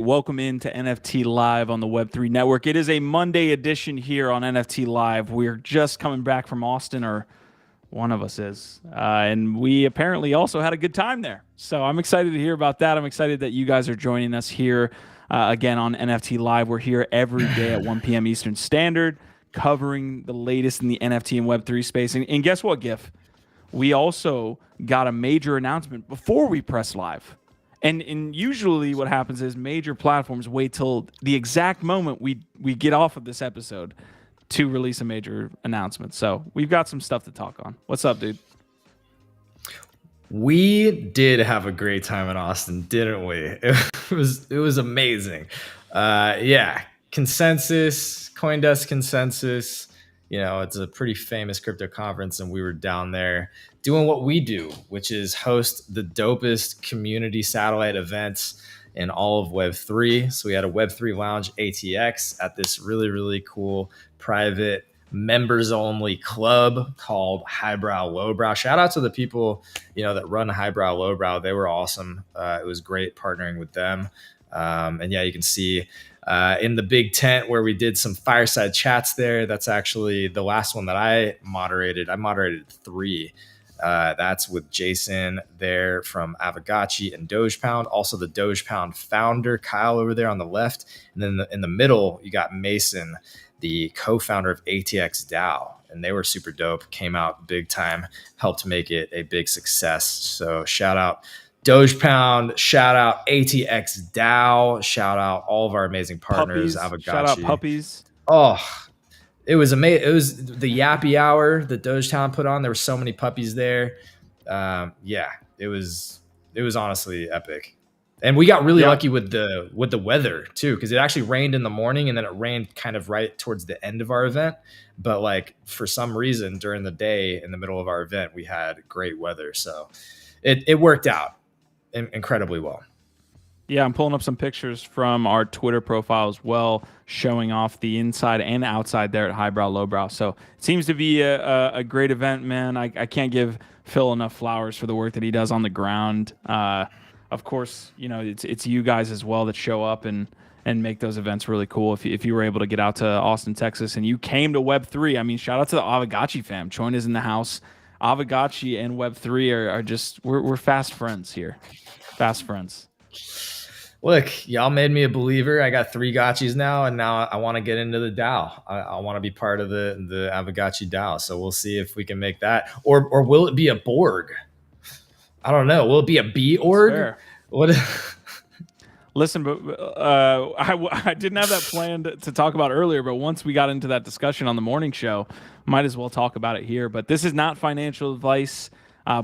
Welcome into NFT Live on the Web3 Network. It is a Monday edition here on NFT Live. We're just coming back from Austin, or one of us is. And we apparently also had a good time there. So I'm excited to hear about that. I'm excited that you guys are joining us here again on NFT Live. We're here every day at 1 p.m. Eastern Standard, covering the latest in the NFT and Web3 space. And guess what, GIF? We also got a major announcement before we press live. And usually what happens is major platforms wait till the exact moment we get off of this episode to release a major announcement. So we've got some stuff to talk on. What's up, dude? We did have a great time in Austin, didn't we? It was amazing. Yeah, Consensus, CoinDesk Consensus. It's a pretty famous crypto conference, and we were down there doing what we do, which is host the dopest community satellite events in all of Web3. So we had a Web3 Lounge ATX at this really, really cool private members only club called Highbrow Lowbrow. Shout out to the people, that run Highbrow Lowbrow. They were awesome. It was great partnering with them. And yeah, you can see in the big tent where we did some fireside chats there. That's actually the last one that I moderated. I moderated 3. That's with Jason there from Avagachi and Dogepound. Also the Dogepound founder, Kyle, over there on the left. And then in the middle, you got Mason, the co-founder of ATX DAO. And they were super dope, came out big time, helped make it a big success. So shout out Dogepound, shout out ATX DAO, shout out all of our amazing partners. Avagachi. Shout out Puppies. Oh, it was amazing. It was the Yappy Hour that Dogepound put on. There were so many puppies there. Yeah, it was honestly epic. And we got really lucky with the weather too, because it actually rained in the morning and then it rained kind of right towards the end of our event. But like for some reason during the day in the middle of our event, we had great weather. So it worked out incredibly well. Yeah, I'm pulling up some pictures from our Twitter profile as well, showing off the inside and outside there at Highbrow Lowbrow. So it seems to be a great event, man. I can't give Phil enough flowers for the work that he does on the ground. Of course, it's you guys as well that show up and make those events really cool. If you were able to get out to Austin, Texas, and you came to Web3, I mean, shout out to the Avagachi fam. Choin is in the house. Avagachi and Web3 are just, we're fast friends here. Fast friends. Look, y'all made me a believer. I got 3 gotchis now, and now I want to get into the DAO. I want to be part of the Avagachi DAO. So we'll see if we can make that. Or will it be a Borg? I don't know. Will it be a B org? What? Listen, but I didn't have that planned to talk about earlier, but once we got into that discussion on the morning show, might as well talk about it here. But this is not financial advice.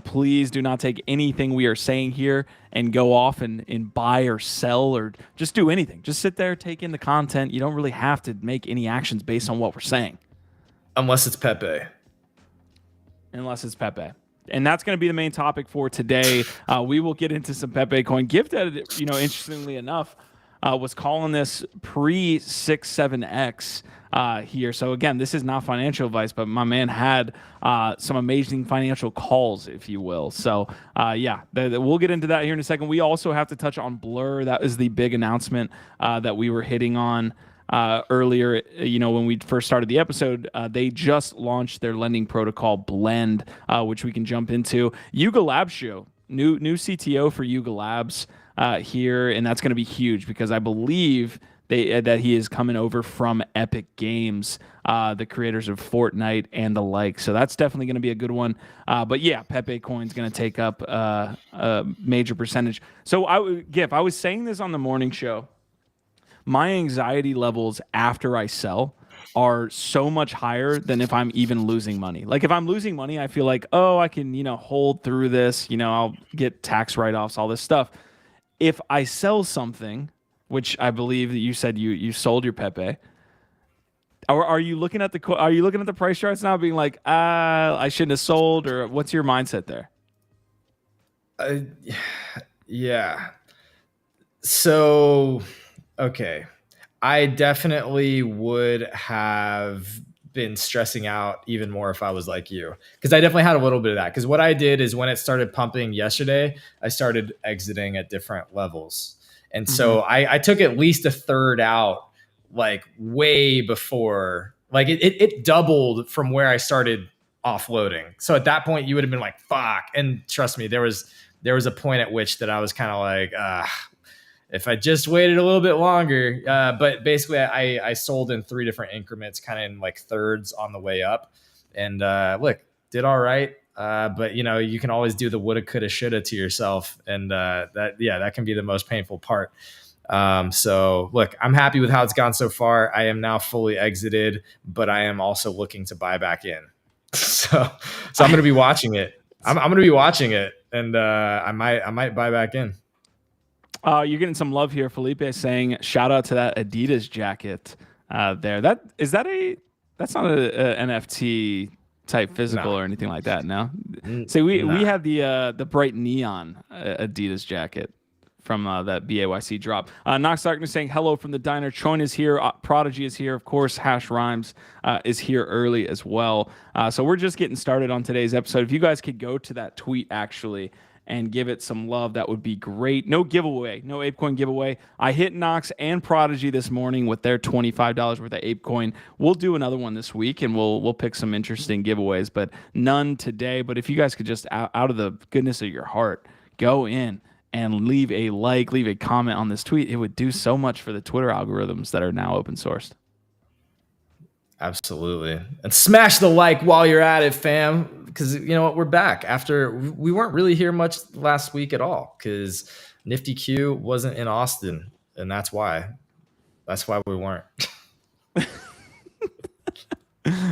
Please do not take anything we are saying here and go off and buy or sell or just do anything. Just sit there, take in the content. You don't really have to make any actions based on what we're saying. Unless it's Pepe. And that's going to be the main topic for today. We will get into some Pepe coin. Gifted, interestingly enough, was calling this pre-6-7x here. So again, this is not financial advice, but my man had some amazing financial calls, if you will. So yeah, we'll get into that here in a second. We also have to touch on Blur. That is the big announcement that we were hitting on earlier. When we first started the episode, they just launched their lending protocol Blend, which we can jump into. Yuga Labs show, new CTO for Yuga Labs here, and that's going to be huge because I believe that he is coming over from Epic Games, the creators of Fortnite and the like. So that's definitely going to be a good one. But yeah, Pepe Coin's going to take up a major percentage. So I was saying this on the morning show. My anxiety levels after I sell are so much higher than if I'm even losing money. Like if I'm losing money, I feel like, oh, I can, hold through this, I'll get tax write-offs, all this stuff. If I sell something, which I believe that you said you sold your Pepe, or are you looking at the price charts now being like, I shouldn't have sold, or what's your mindset there? Yeah. So, okay. I definitely would have been stressing out even more if I was like you, because I definitely had a little bit of that. Because what I did is when it started pumping yesterday, I started exiting at different levels. And so I took at least a third out, like way before, like it doubled from where I started offloading. So at that point, you would have been like, fuck. And trust me, there was a point at which that I was kind of like, if I just waited a little bit longer. But basically, I sold in 3 different increments, kind of in like thirds on the way up. And look, did all right. But you can always do the woulda, coulda, shoulda to yourself, and that can be the most painful part. So look, I'm happy with how it's gone so far. I am now fully exited, but I am also looking to buy back in. So I'm going to be watching it. I'm going to be watching it, and I might buy back in. You're getting some love here. Felipe saying, "Shout out to that Adidas jacket there. That's not a NFT type physical or anything like that. No. So we had the bright neon Adidas jacket from that BAYC drop. Nox Darkness saying hello from the diner. Choin is here. Prodigy is here. Of course, Hash Rhymes is here early as well. So we're just getting started on today's episode. If you guys could go to that tweet actually and give it some love, that would be great. No giveaway, no ApeCoin giveaway. I hit Nox and Prodigy this morning with their $25 worth of ApeCoin. We'll do another one this week, and we'll pick some interesting giveaways, but none today. But if you guys could just, out of the goodness of your heart, go in and leave a like, leave a comment on this tweet, it would do so much for the Twitter algorithms that are now open sourced. Absolutely. And smash the like while you're at it, fam. Because you know what? We're back after we weren't really here much last week at all because Nifty Q wasn't in Austin. And that's why we weren't.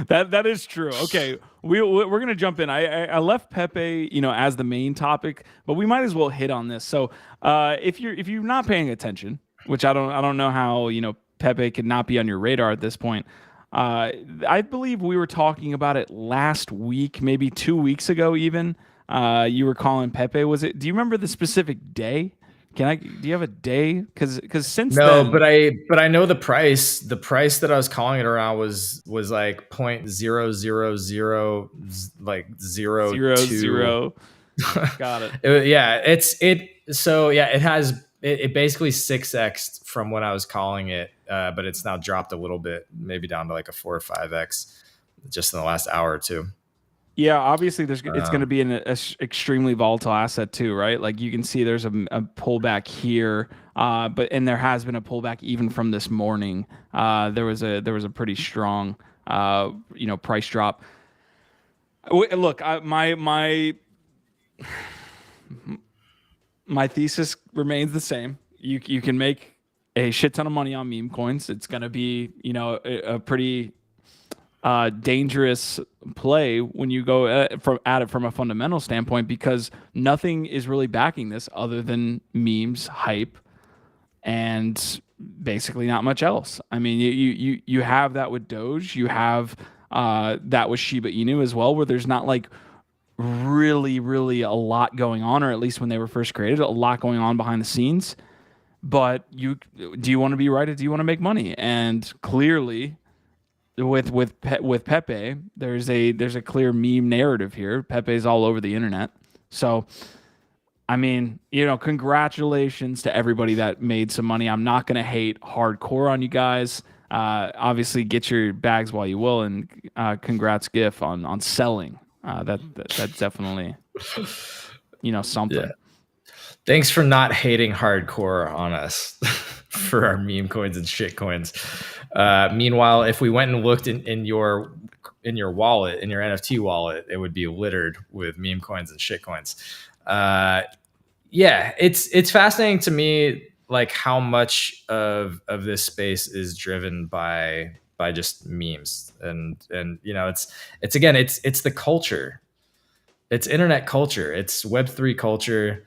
That is true. Okay, we're gonna jump in. I left Pepe, as the main topic, but we might as well hit on this. So if you're not paying attention, which I don't know how Pepe could not be on your radar at this point. I believe we were talking about it last week, maybe 2 weeks ago even. You were calling Pepe. Do you remember the specific day? Do you have a day? Because since then, but I know the price. The price that I was calling it around was like 0.000 like 0.02. Got it. It basically 6x'd from when I was calling it, but it's now dropped a little bit, maybe down to like a 4 or 5x just in the last hour or two. Yeah, obviously it's going to be an extremely volatile asset too, right? Like you can see there's a pullback here, and there has been a pullback even from this morning. There was a pretty strong price drop. Look, my thesis remains the same. You can make a shit ton of money on meme coins. It's going to be a pretty dangerous play when you go at it from a fundamental standpoint, because nothing is really backing this other than memes, hype, and basically not much else. I mean, you have that with Doge, you have that with Shiba Inu as well, where there's not like really a lot going on, or at least when they were first created, a lot going on behind the scenes. But do you want to be right, or do you want to make money? And clearly, with Pepe, there's a clear meme narrative here. Pepe's all over the internet. So, I mean, congratulations to everybody that made some money. I'm not going to hate hardcore on you guys. Obviously, get your bags while you will, and congrats, GIF, on selling. That's definitely something. Yeah. Thanks for not hating hardcore on us for our meme coins and shit coins. Meanwhile, if we went and looked in your wallet, in your NFT wallet, it would be littered with meme coins and shit coins. It's fascinating to me, like how much of this space is driven by just memes, and it's the culture, it's internet culture, it's Web3 culture.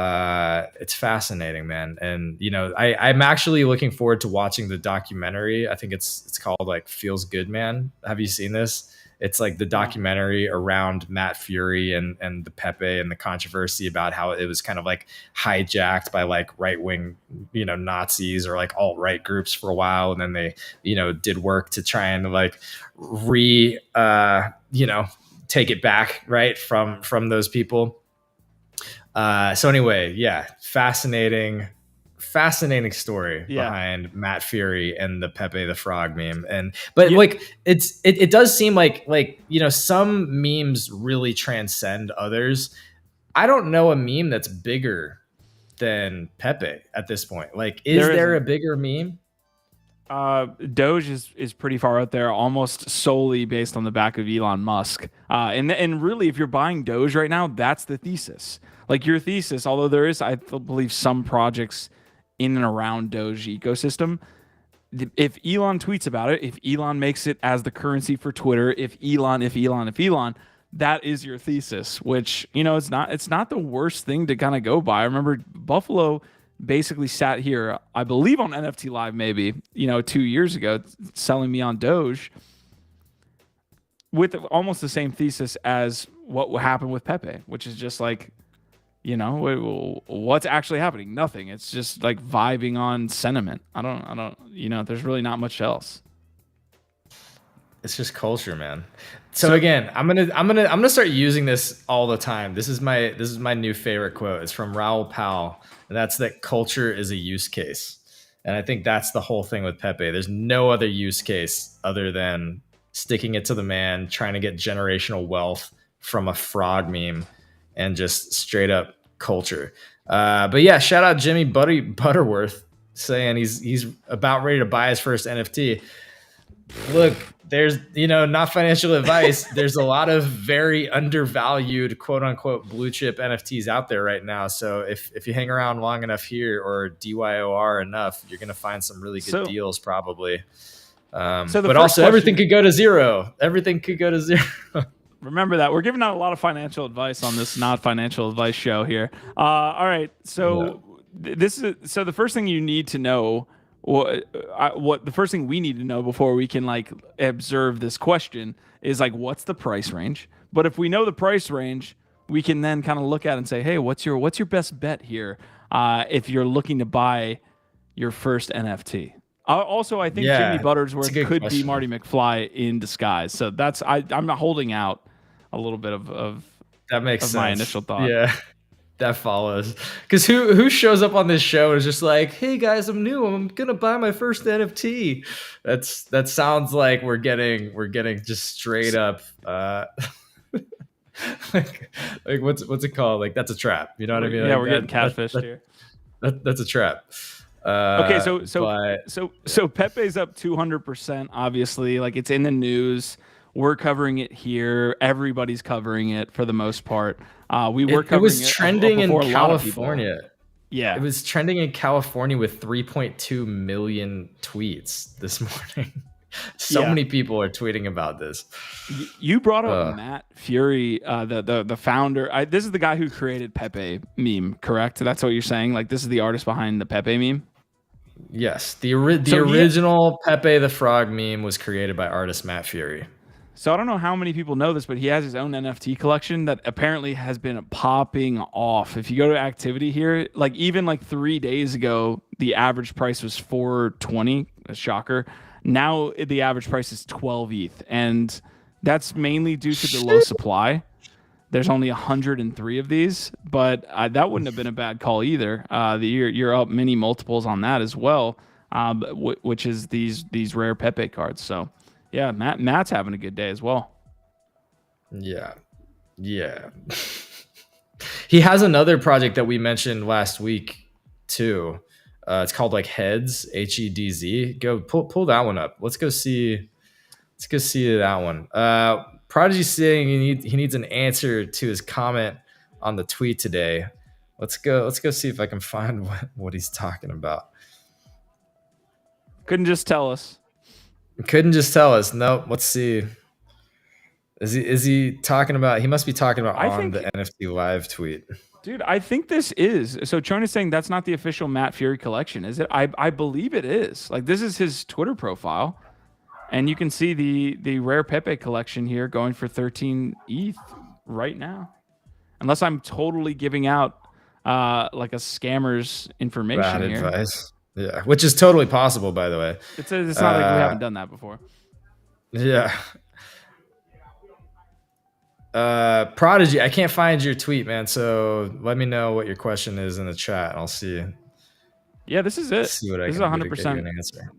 It's fascinating, man. And I'm actually looking forward to watching the documentary. I think it's called like Feels Good Man. Have you seen this? It's like the documentary around Matt Fury and the Pepe and the controversy about how it was kind of like hijacked by like right-wing, Nazis or like alt-right groups for a while. And then they, did work to try and like take it back, right, from those people. So anyway, yeah, fascinating fascinating story Yeah. behind Matt Fury and the Pepe the Frog meme. But Yeah. like it does seem like some memes really transcend others. I don't know a meme that's bigger than Pepe at this point. Like, is There there a isn't. bigger meme? Doge is pretty far out there, almost solely based on the back of Elon Musk. And really, if you're buying Doge right now, that's the thesis. Like your thesis, although there is, I believe, some projects in and around Doge ecosystem. If Elon tweets about it, if Elon makes it as the currency for Twitter, if Elon, that is your thesis. Which it's not the worst thing to kind of go by. I remember Buffalo basically sat here, I believe on NFT Live, maybe 2 years ago, selling me on Doge with almost the same thesis as what happened with Pepe, which is just like, what's actually happening? Nothing. It's just like vibing on sentiment. I don't. There's really not much else. It's just culture, man. So again, I'm gonna start using this all the time. This is my new favorite quote. It's from Raoul Pal, and that's that culture is a use case. And I think that's the whole thing with Pepe. There's no other use case other than sticking it to the man, trying to get generational wealth from a frog meme, and just straight up culture. But yeah, shout out Jimmy Butterworth saying he's about ready to buy his first NFT. Look, there's not financial advice. There's a lot of very undervalued quote unquote blue chip NFTs out there right now. So if you hang around long enough here or DYOR enough, you're gonna find some really good deals probably. But also everything could go to zero. Everything could go to zero. Remember that we're giving out a lot of financial advice on this not financial advice show here. All right, so the first thing you need to know. What the first thing we need to know before we can like observe this question is like, what's the price range? But if we know the price range, we can then kind of look at it and say, hey, what's your best bet here if you're looking to buy your first NFT? Also, I think Jimmy Buttersworth could be Marty McFly in disguise. So I'm holding out a little bit of that makes sense. My initial thought. Yeah. That follows, because who shows up on this show and is just like, "Hey guys, I'm new. I'm gonna buy my first NFT." That sounds like we're getting just straight up, like what's it called? Like that's a trap. You know what I mean? Yeah, like we're getting catfished here. That's a trap. Okay, so Pepe's up 200%. Obviously, like it's in the news. We're covering it here. Everybody's covering it for the most part. It was trending in California. Yeah, it was trending in California with 3.2 million tweets this morning. Many people are tweeting about this. You brought up Matt Fury, the founder. This is the guy who created Pepe meme, correct? That's what you're saying. Like this is the artist behind the Pepe meme. Yes, the original Pepe the Frog meme was created by artist Matt Fury. So I don't know how many people know this, but he has his own NFT collection that apparently has been popping off. If you go to activity here, like even like 3 days ago, the average price was 420. A shocker. Now the average price is 12 ETH, and that's mainly due to the low supply. There's only 103 of these, but that wouldn't have been a bad call either. You're up many multiples on that as well, which is these rare Pepe cards. So. Yeah, Matt's having a good day as well. Yeah. He has another project that we mentioned last week too. It's called like Heads, HEDZ. Go pull that one up. Let's go see that one. Prodigy's saying he needs an answer to his comment on the tweet today. Let's go see if I can find what he's talking about. Couldn't just tell us. Couldn't just tell us. Nope. Let's see. Is he talking about? He must be talking about the NFT Live tweet. Dude, I think this is. So Chon is saying that's not the official Matt Fury collection, is it? I believe it is. Like this is his Twitter profile, and you can see the rare Pepe collection here going for 13 ETH right now. Unless I'm totally giving out like a scammer's information Bad here. Advice. Yeah, which is totally possible, by the way. It's not like we haven't done that before. Yeah. Prodigy, I can't find your tweet, man. So let me know what your question is in the chat. I'll see. Yeah, this is it. See what I This is can do to get you 100%. an answer.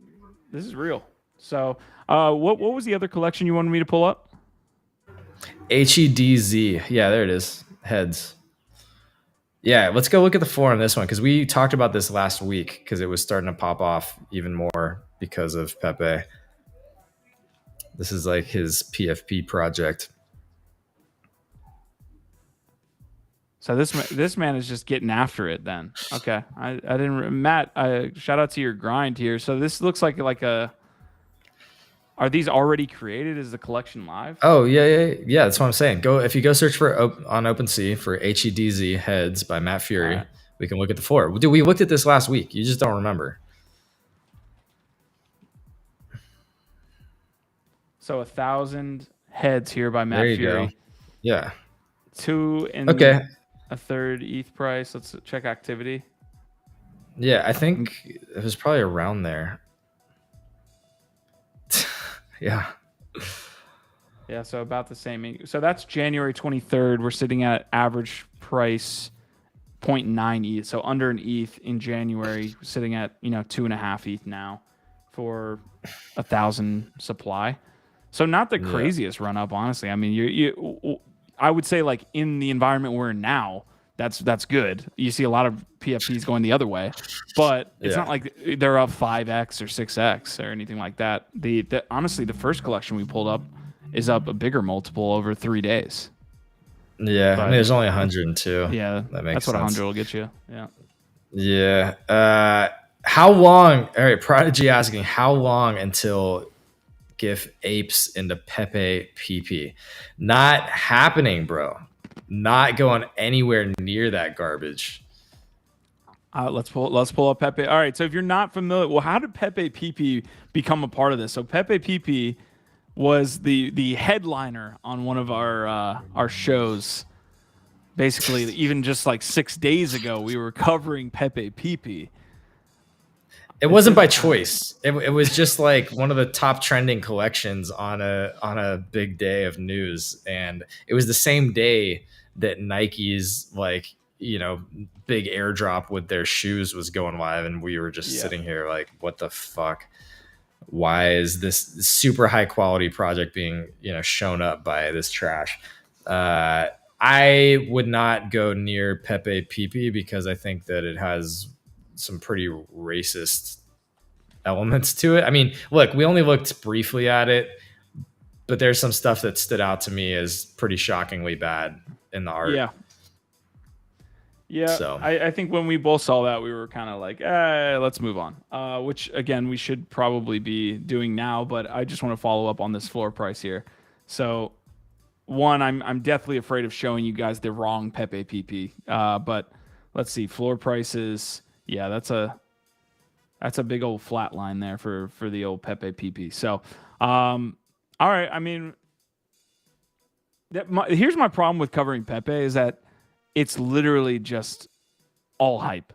This is real. So, what was the other collection you wanted me to pull up? HEDZ. Yeah, there it is. Heads. Yeah, let's go look at the floor on this one because we talked about this last week because it was starting to pop off even more because of Pepe. This is like his PFP project. So this man is just getting after it. Then okay, I didn't Matt. Shout out to your grind here. So this looks like a. Are these already created? Is the collection live? Oh yeah. That's what I'm saying. Go if you go search for on OpenSea for HEDZ Heads by Matt Fury. Right. We can look at the floor. Dude, we looked at this last week. You just don't remember. So 1,000 heads here by Matt there you Fury. Go. Yeah. 2 and okay. A third ETH price. Let's check activity. Yeah, I think it was probably around there. Yeah. Yeah, so about the same. So that's January 23rd. We're sitting at average price 0.9 ETH. So under an ETH in January, sitting at 2.5 ETH now for 1,000 supply. So not the craziest run up, honestly. I mean, I would say like in the environment we're in now, that's good. You see a lot of PFPs going the other way, but it's not like they're up 5x or 6x or anything like that. Honestly, the first collection we pulled up is up a bigger multiple over 3 days. Yeah, but, I mean, there's only 102. Yeah, that's what 100 will get you. Yeah. Yeah. How long? All right, Prodigy asking how long until GIF apes into Pepe PP? Not happening, bro. Not going anywhere near that garbage. Let's pull up Pepe. All right, so if you're not familiar, well, how did Pepe PP become a part of this? So Pepe PP was the headliner on one of our shows. Basically, even just like 6 days ago, we were covering Pepe PP. It wasn't by choice. It was just like one of the top trending collections on a big day of news, and it was the same day that Nike's big airdrop with their shoes was going live, and we were just sitting here like, what the fuck? Why is this super high quality project being shown up by this trash? I would not go near Pepe PP because I think that it has some pretty racist elements to it. I mean, look, we only looked briefly at it, but there's some stuff that stood out to me as pretty shockingly bad in the art. Yeah. So I think when we both saw that, we were kind of like, let's move on. Which again, we should probably be doing now, but I just want to follow up on this floor price here. So one, I'm deathly afraid of showing you guys the wrong Pepe PP. But let's see, floor prices. Yeah, that's a big old flat line there for the old Pepe PP. So, all right. I mean, here's my problem with covering Pepe is that it's literally just all hype.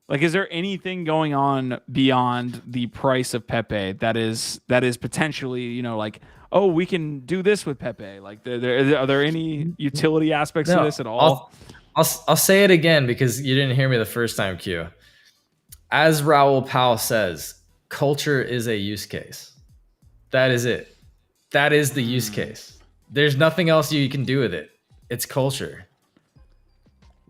Like, is there anything going on beyond the price of Pepe that is potentially, like, oh, we can do this with Pepe? Like, are there any utility aspects to this at all? I'll say it again because you didn't hear me the first time, Q. As Raoul Pal says, culture is a use case. That is it. That is the use case. There's nothing else you can do with it. It's culture.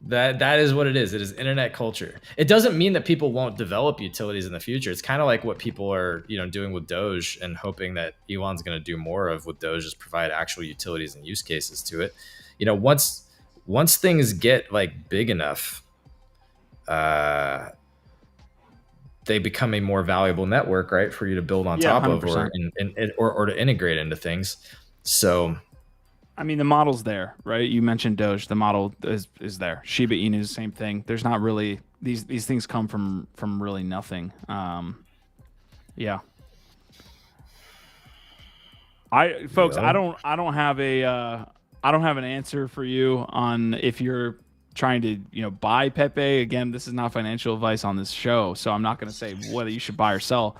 That is what it is. It is internet culture. It doesn't mean that people won't develop utilities in the future. It's kind of like what people are, doing with Doge and hoping that Elon's going to do more of with Doge is provide actual utilities and use cases to it. Once things get like big enough, they become a more valuable network, right, for you to build on top 100%. Of or to integrate into things. So, I mean, the model's there, right? You mentioned Doge. The model is there. Shiba Inu is the same thing. There's not really these things come from really nothing. Yeah. I don't have an answer for you on if you're trying to buy Pepe. Again, this is not financial advice on this show, so I'm not going to say whether you should buy or sell.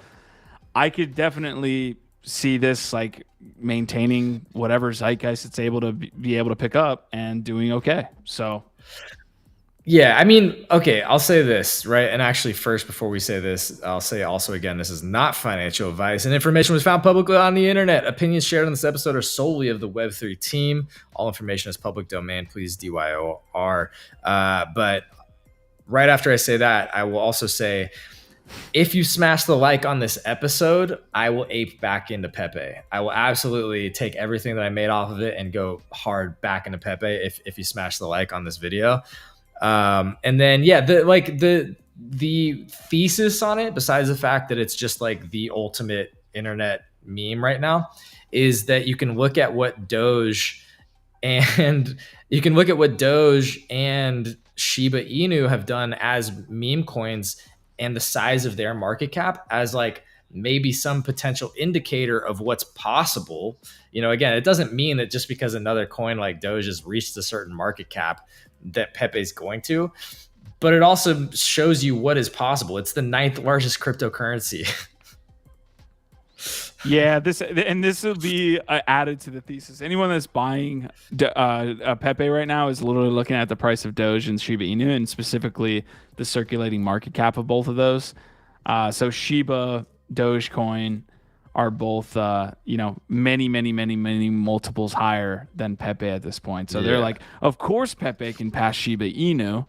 I could definitely see this like maintaining whatever zeitgeist it's able to be able to pick up and doing okay. So Yeah, I mean, okay, I'll say this, right? And actually, first, before we say this, I'll say also again, this is not financial advice, and information was found publicly on the internet. Opinions shared on this episode are solely of the Web3 team. All information is public domain. Please DYOR. But right after I say that, I will also say, if you smash the like on this episode, I will ape back into Pepe. I will absolutely take everything that I made off of it and go hard back into Pepe if you smash the like on this video. And then yeah, the thesis on it, besides the fact that it's just like the ultimate internet meme right now, is that you can look at what Doge and Shiba Inu have done as meme coins and the size of their market cap as like maybe some potential indicator of what's possible. You know, again, it doesn't mean that just because another coin like Doge has reached a certain market cap that Pepe's going to, but it also shows you what is possible. It's the 9th largest cryptocurrency. Yeah, this will be added to the thesis. Anyone that's buying Pepe right now is literally looking at the price of Doge and Shiba Inu, and specifically the circulating market cap of both of those. So Shiba, Dogecoin are both, many multiples higher than Pepe at this point. So they're like, of course Pepe can pass Shiba Inu.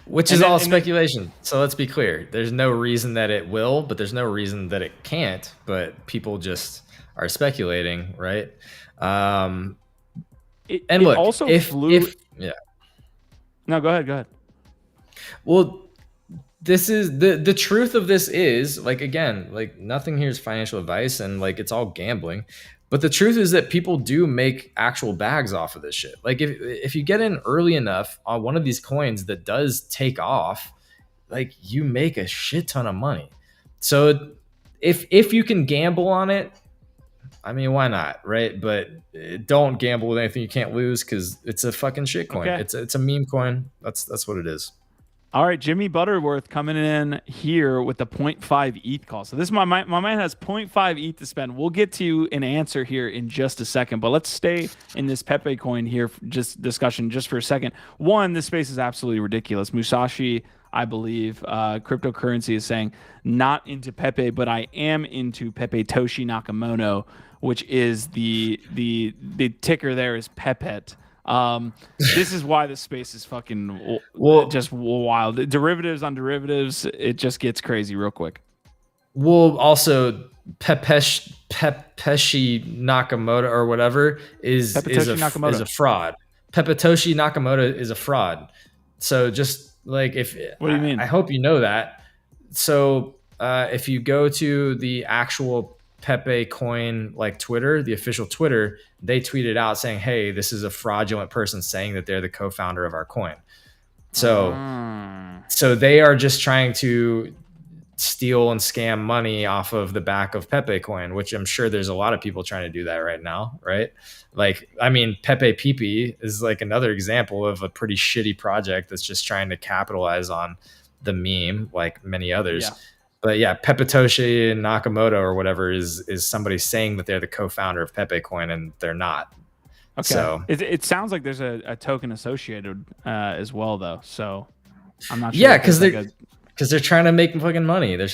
Which is all speculation. So let's be clear. There's no reason that it will, but there's no reason that it can't. But people just are speculating, right? And look, also yeah. No, go ahead. Well, this is the truth of this is, like, again, like nothing here is financial advice and like it's all gambling. But the truth is that people do make actual bags off of this shit. Like if you get in early enough on one of these coins that does take off, like you make a shit ton of money. So if you can gamble on it, I mean, why not, right? But don't gamble with anything you can't lose because it's a fucking shit coin. Okay. It's a meme coin. That's what it is. All right, Jimmy Butterworth coming in here with the 0.5 ETH call. So this my man has 0.5 ETH to spend. We'll get to an answer here in just a second, but let's stay in this Pepe coin here, just discussion just for a second. One, this space is absolutely ridiculous. Musashi, I believe, cryptocurrency is saying not into Pepe, but I am into Pepe Toshi Nakamoto, which is the ticker there is Pepet. This is why this space is fucking just wild. Derivatives on derivatives, it just gets crazy real quick. Well, also Pepeshi Nakamoto or whatever is a fraud. Pepetoshi Nakamoto is a fraud. So just like what do you mean? I hope you know that. So if you go to the actual Pepe coin, like Twitter, the official Twitter, they tweeted out saying, hey, this is a fraudulent person saying that they're the co-founder of our coin. So they are just trying to steal and scam money off of the back of Pepe coin, which I'm sure there's a lot of people trying to do that right now, right? Like, I mean, Pepe Pepe is like another example of a pretty shitty project that's just trying to capitalize on the meme, like many others. Yeah. But yeah, Pepetoshi Nakamoto or whatever is somebody saying that they're the co-founder of Pepe Coin and they're not. Okay. So it sounds like there's a token associated as well, though. So I'm not sure. Yeah, because they're trying to make fucking money. They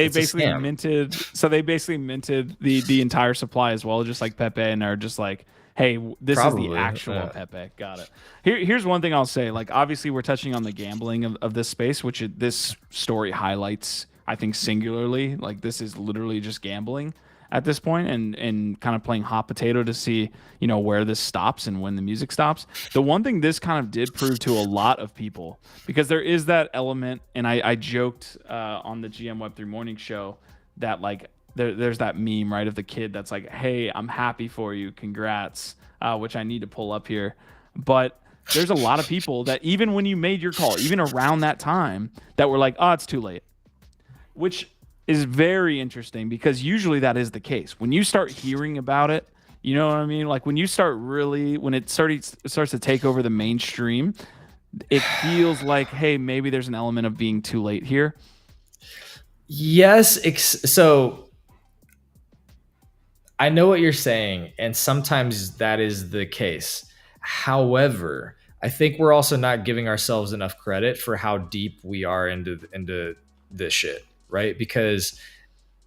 basically minted. So they basically minted the entire supply as well, just like Pepe, and are just like, hey, this is the actual Pepe. Got it. Here's one thing I'll say. Like, obviously, we're touching on the gambling of this space, which this story highlights. I think singularly, like this is literally just gambling at this point and kind of playing hot potato to see, where this stops and when the music stops. The one thing this kind of did prove to a lot of people, because there is that element, and I joked on the GM Web3 morning show that like there's that meme, right, of the kid that's like, hey, I'm happy for you, congrats, which I need to pull up here. But there's a lot of people that even when you made your call, even around that time, that were like, oh, it's too late. Which is very interesting because usually that is the case. When you start hearing about it, you know what I mean? Like when it starts to take over the mainstream, it feels like, hey, maybe there's an element of being too late here. Yes. So I know what you're saying, and sometimes that is the case. However, I think we're also not giving ourselves enough credit for how deep we are into this shit, right? Because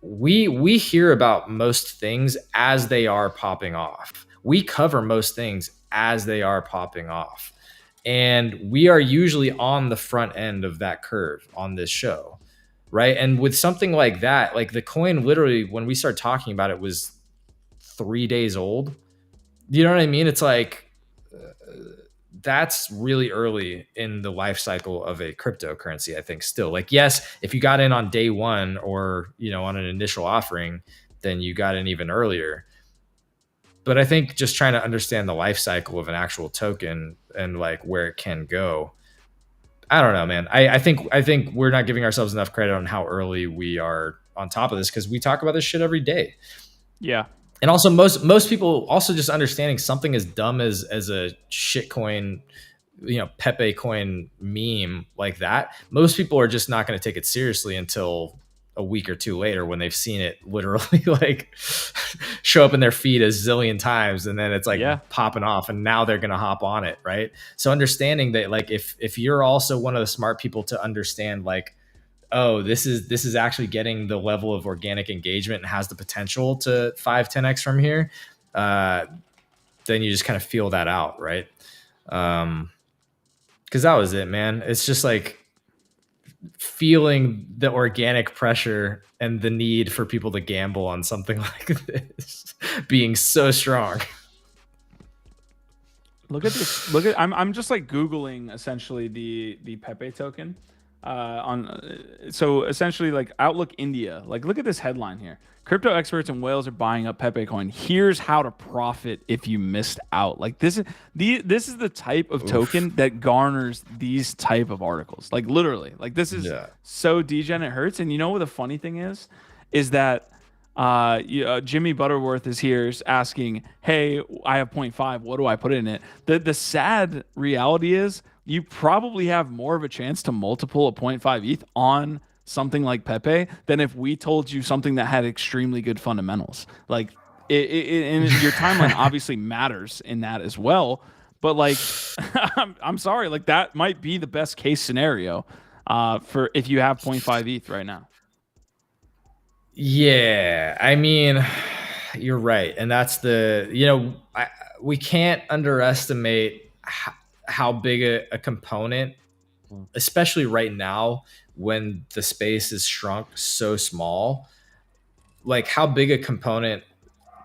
we hear about most things as they are popping off. We cover most things as they are popping off. And we are usually on the front end of that curve on this show, right? And with something like that, like the coin literally when we start talking about it was 3 days old. You know what I mean? It's like that's really early in the life cycle of a cryptocurrency, I think still. Like, yes, if you got in on day one or, on an initial offering, then you got in even earlier. But I think just trying to understand the life cycle of an actual token and like where it can go. I don't know, man. I think we're not giving ourselves enough credit on how early we are on top of this because we talk about this shit every day. Yeah. And also most people also just understanding something as dumb as a shitcoin, Pepe coin meme like that. Most people are just not going to take it seriously until a week or two later when they've seen it literally like show up in their feed a zillion times, and then it's like popping off, and now they're going to hop on it, right? So understanding that, like, if you're also one of the smart people to understand, like, oh, this is actually getting the level of organic engagement and has the potential to 5-10x from here, then you just kind of feel that out, right? Because that was it, man. It's just like feeling the organic pressure and the need for people to gamble on something like this being so strong. Look at this. I'm just like Googling essentially the Pepe token. So essentially, like, Outlook India, like, look at this headline here: crypto experts in Wales are buying up Pepe coin. Here's how to profit if you missed out. Like, this is the type of token that garners these type of articles. Like, literally, like, this is so degen it hurts. And you know what the funny thing is that Jimmy Butterworth is here asking, hey, I have 0.5, what do I put in it? The sad reality is you probably have more of a chance to multiple a 0.5 ETH on something like Pepe than if we told you something that had extremely good fundamentals. Like, and your timeline obviously matters in that as well. But, like, I'm sorry, like, that might be the best case scenario for if you have 0.5 ETH right now. Yeah, I mean, you're right. And that's we can't underestimate how big a component, especially right now when the space is shrunk so small, like how big a component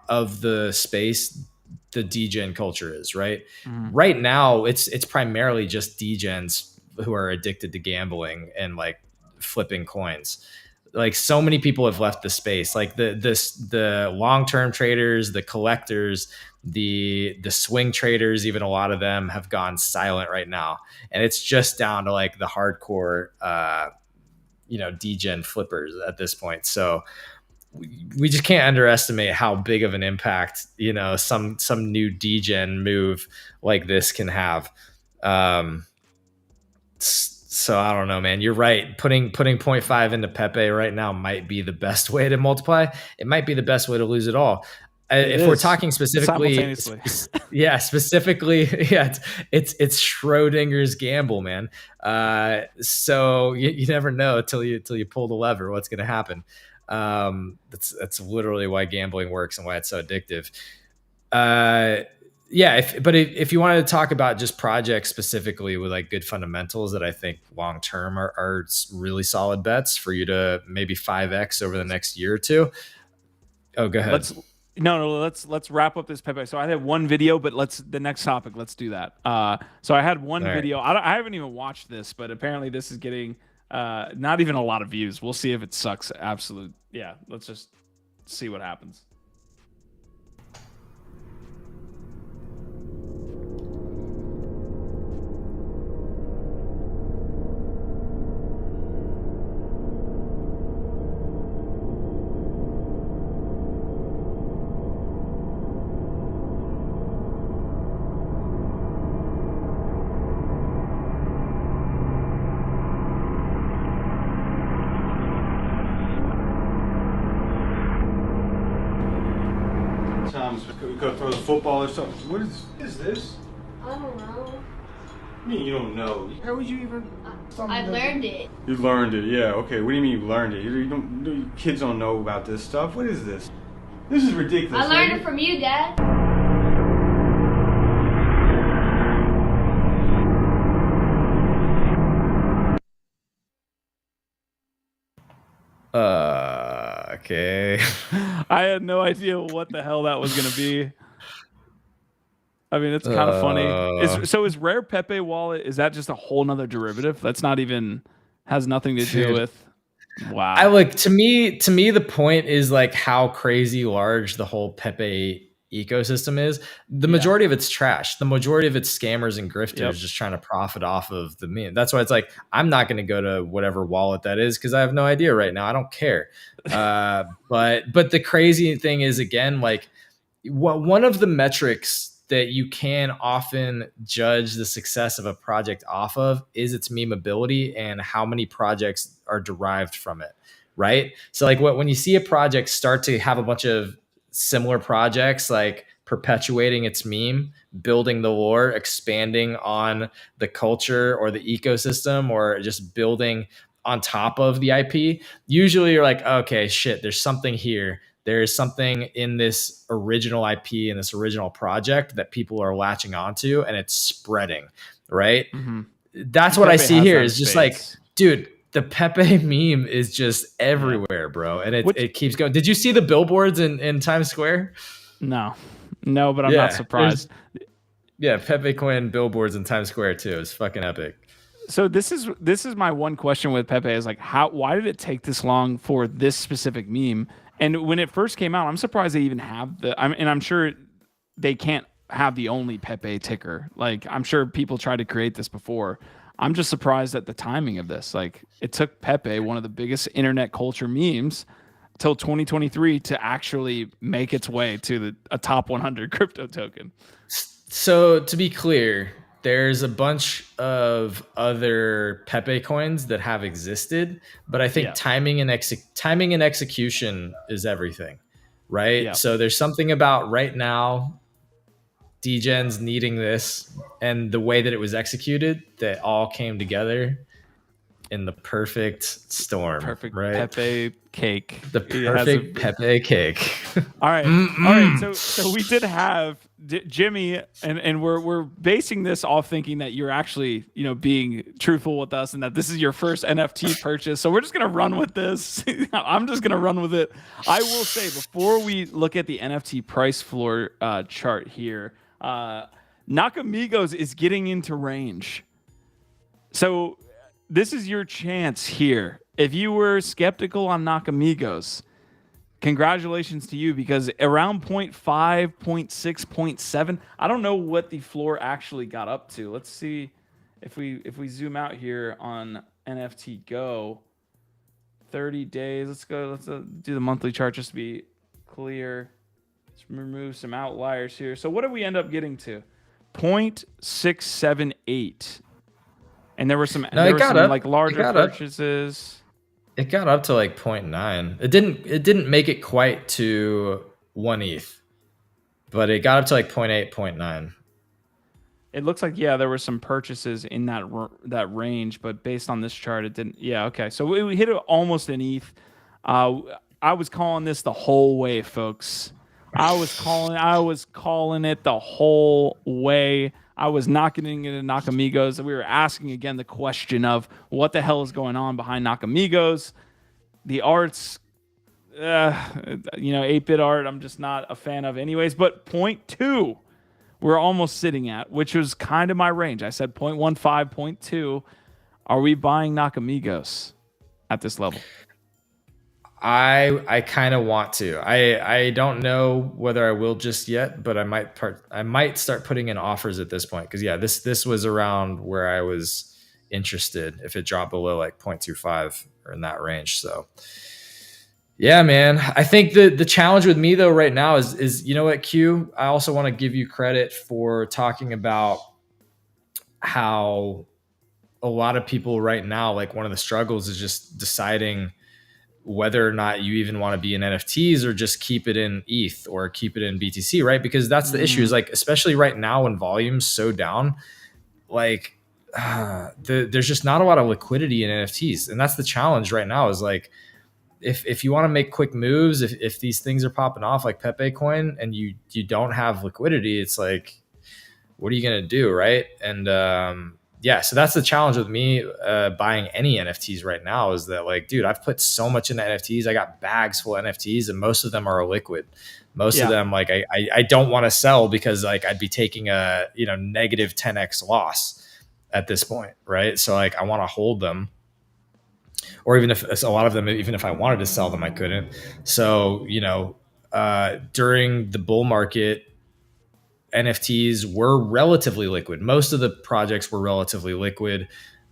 of the space the degen culture is, right? Right now, it's primarily just degens who are addicted to gambling and like flipping coins. Like, so many people have left the space, like the long-term traders, the collectors, the swing traders, even a lot of them have gone silent right now. And it's just down to like the hardcore, degen flippers at this point. So we just can't underestimate how big of an impact, some new degen move like this can have. So I don't know, man. You're right. Putting 0.5 into Pepe right now might be the best way to multiply. It might be the best way to lose it all. If we're talking specifically, specifically, it's Schrodinger's gamble, man. So you never know till you pull the lever what's going to happen. That's literally why gambling works and why it's so addictive. If you wanted to talk about just projects specifically with like good fundamentals that I think long term are really solid bets for you to maybe 5x over the next year or two. Oh, go ahead. Let's wrap up this Pepe. So I have one video, but the next topic. Let's do that. So I had one video. I haven't even watched this, but apparently this is getting not even a lot of views. We'll see if it sucks. Absolute. Yeah. Let's just see what happens. We could throw the football or something. What is this? I don't know. I mean, you don't know. How would you even? I learned it. You learned it, yeah. Okay. What do you mean you learned it? You don't. Kids don't know about this stuff. What is this? This is ridiculous. I learned it from you, Dad. Okay. I had no idea what the hell that was going to be. I mean, it's kind of funny. Is Rare Pepe wallet, is that just a whole nother derivative? That's not even, has nothing to do with. Wow. I like, to me, the point is like how crazy large the whole Pepe ecosystem is. The majority of it's trash. The majority of it's scammers and grifters just trying to profit off of the meme. That's why it's like, I'm not going to go to whatever wallet that is because I have no idea right now. I don't care. But the crazy thing is, again, like one of the metrics that you can often judge the success of a project off of is its memeability and how many projects are derived from it, right? So like when you see a project start to have a bunch of similar projects, like perpetuating its meme, building the lore, expanding on the culture or the ecosystem, or just building on top of the IP, usually you're like, okay, shit, there's something here. There is something in this original IP and this original project that people are latching onto, and it's spreading, right? Mm-hmm. That's what I see here. Is just like, dude, the Pepe meme is just everywhere, bro, and it keeps going. Did you see the billboards in Times Square? No, but I'm not surprised. Yeah, Pepe coin billboards in Times Square too. It's fucking epic. So this is my one question with Pepe is like, why did it take this long for this specific meme? And when it first came out, I'm surprised they even have I'm sure they can't have the only Pepe ticker. Like, I'm sure people tried to create this before. I'm just surprised at the timing of this. Like, it took Pepe, one of the biggest internet culture memes, till 2023 to actually make its way to a top 100 crypto token. So to be clear, there's a bunch of other Pepe coins that have existed, but I think timing and execution is everything, right? Yeah. So there's something about right now, Degens needing this and the way that it was executed that all came together in the perfect storm. Perfect, right? Pepe cake. The perfect Pepe cake. All right. Mm-mm. All right. So we did have Jimmy, and we're basing this off thinking that you're actually, being truthful with us and that this is your first NFT purchase. So we're just gonna run with this. I'm just gonna run with it. I will say, before we look at the NFT price floor chart here, Nakamigos is getting into range. So this is your chance here. If you were skeptical on Nakamigos, congratulations to you, because around 0.5, 0.6, 0.7, I don't know what the floor actually got up to. Let's see if we zoom out here on NFT Go. 30 days. Let's do the monthly chart just to be clear. Let's remove some outliers here. So what did we end up getting to? 0.678. And there were some like larger purchases. It got up to like 0.9. It didn't make it quite to 1 ETH, but it got up to like 0.8, 0.9. It looks like, there were some purchases in that range, but based on this chart, it didn't. Yeah, okay. So we hit almost an ETH. I was calling this the whole way, folks. I was calling it the whole way. I was knocking into Nakamigos. We were asking again the question of what the hell is going on behind Nakamigos. The art's, 8-bit art, I'm just not a fan of anyways. But 0.2, we're almost sitting at, which was kind of my range. I said 0.15, 0.2. Are we buying Nakamigos at this level? I kind of want to. I don't know whether I will just yet, but I might start putting in offers at this point, because this was around where I was interested if it dropped below like 0.25 or in that range. So yeah, man. I think the challenge with me though right now is you know what, Q? I also want to give you credit for talking about how a lot of people right now, like one of the struggles is just deciding whether or not you even want to be in NFTs or just keep it in ETH or keep it in BTC, right? Because that's the issue, is like, especially right now when volume's so down, like there's just not a lot of liquidity in NFTs, and that's the challenge right now. Is like if you want to make quick moves, if these things are popping off like Pepe coin, and you don't have liquidity, it's like, what are you gonna do, right? And yeah, so that's the challenge with me buying any NFTs right now, is that like, dude, I've put so much into NFTs. I got bags full of NFTs, and most of them are illiquid. Most of them, like, I don't want to sell because like I'd be taking a negative 10x loss at this point, right? So like I want to hold them, or even if a lot of them, even if I wanted to sell them, I couldn't. So during the bull market, NFTs were relatively liquid. Most of the projects were relatively liquid,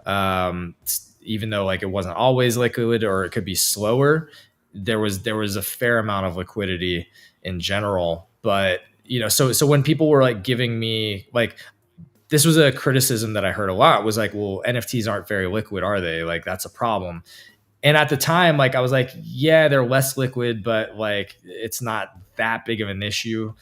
even though like it wasn't always liquid, or it could be slower. There was a fair amount of liquidity in general. But so when people were like giving me like, this was a criticism that I heard a lot, was like, well, NFTs aren't very liquid, are they? Like, that's a problem. And at the time, like, I was like, yeah, they're less liquid, but like it's not that big of an issue.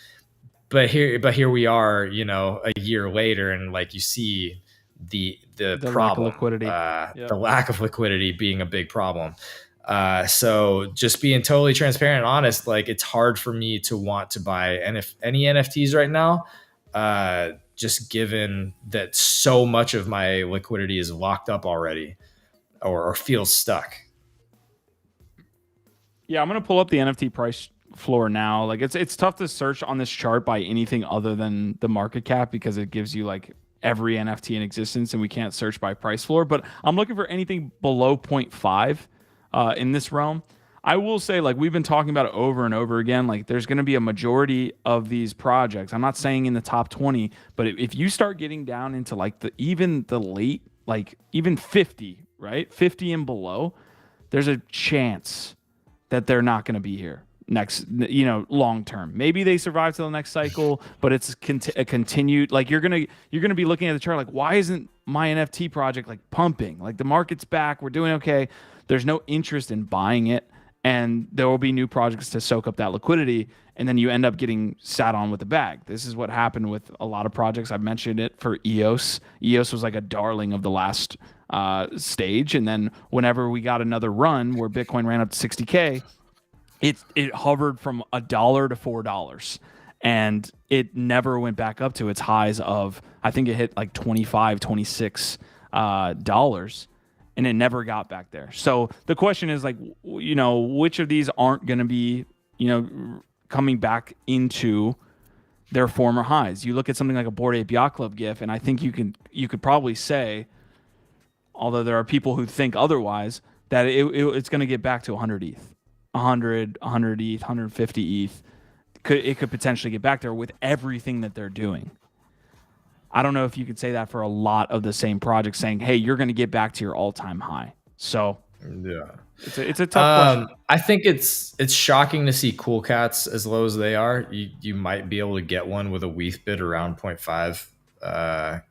But here we are, a year later, and like you see the problem, lack of liquidity. The lack of liquidity being a big problem. So just being totally transparent and honest, like, it's hard for me to want to buy any NFTs right now, just given that so much of my liquidity is locked up already, or feels stuck. Yeah, I'm gonna pull up the NFT price floor now. Like, it's tough to search on this chart by anything other than the market cap, because it gives you like every NFT in existence, and we can't search by price floor. But I'm looking for anything below 0.5 in this realm. I will say, like, we've been talking about it over and over again, like, there's going to be a majority of these projects. I'm not saying in the top 20, but if you start getting down into like even the late, like even 50, right? 50 and below, there's a chance that they're not going to be here next, long term. Maybe they survive till the next cycle, but it's a continued, like, you're gonna be looking at the chart like, why isn't my NFT project like pumping? Like, the market's back, we're doing okay. There's no interest in buying it, and there will be new projects to soak up that liquidity, and then you end up getting sat on with the bag. This is what happened with a lot of projects. I've mentioned it for EOS. EOS was like a darling of the last stage, and then whenever we got another run where Bitcoin ran up to 60K, it hovered from $1 to $4, and it never went back up to its highs of, I think it hit like $25, $26 and it never got back there. So the question is, like, which of these aren't going to be, coming back into their former highs? You look at something like a Bored Ape Yacht Club GIF, and I think you could probably say, although there are people who think otherwise, that it's going to get back to 100 ETH. 100 ETH, 150 ETH. It could potentially get back there with everything that they're doing. I don't know if you could say that for a lot of the same projects, saying, hey, you're going to get back to your all-time high. So yeah, it's a tough question. I think it's shocking to see cool cats as low as they are. You might be able to get one with a WETH bid around 0.5,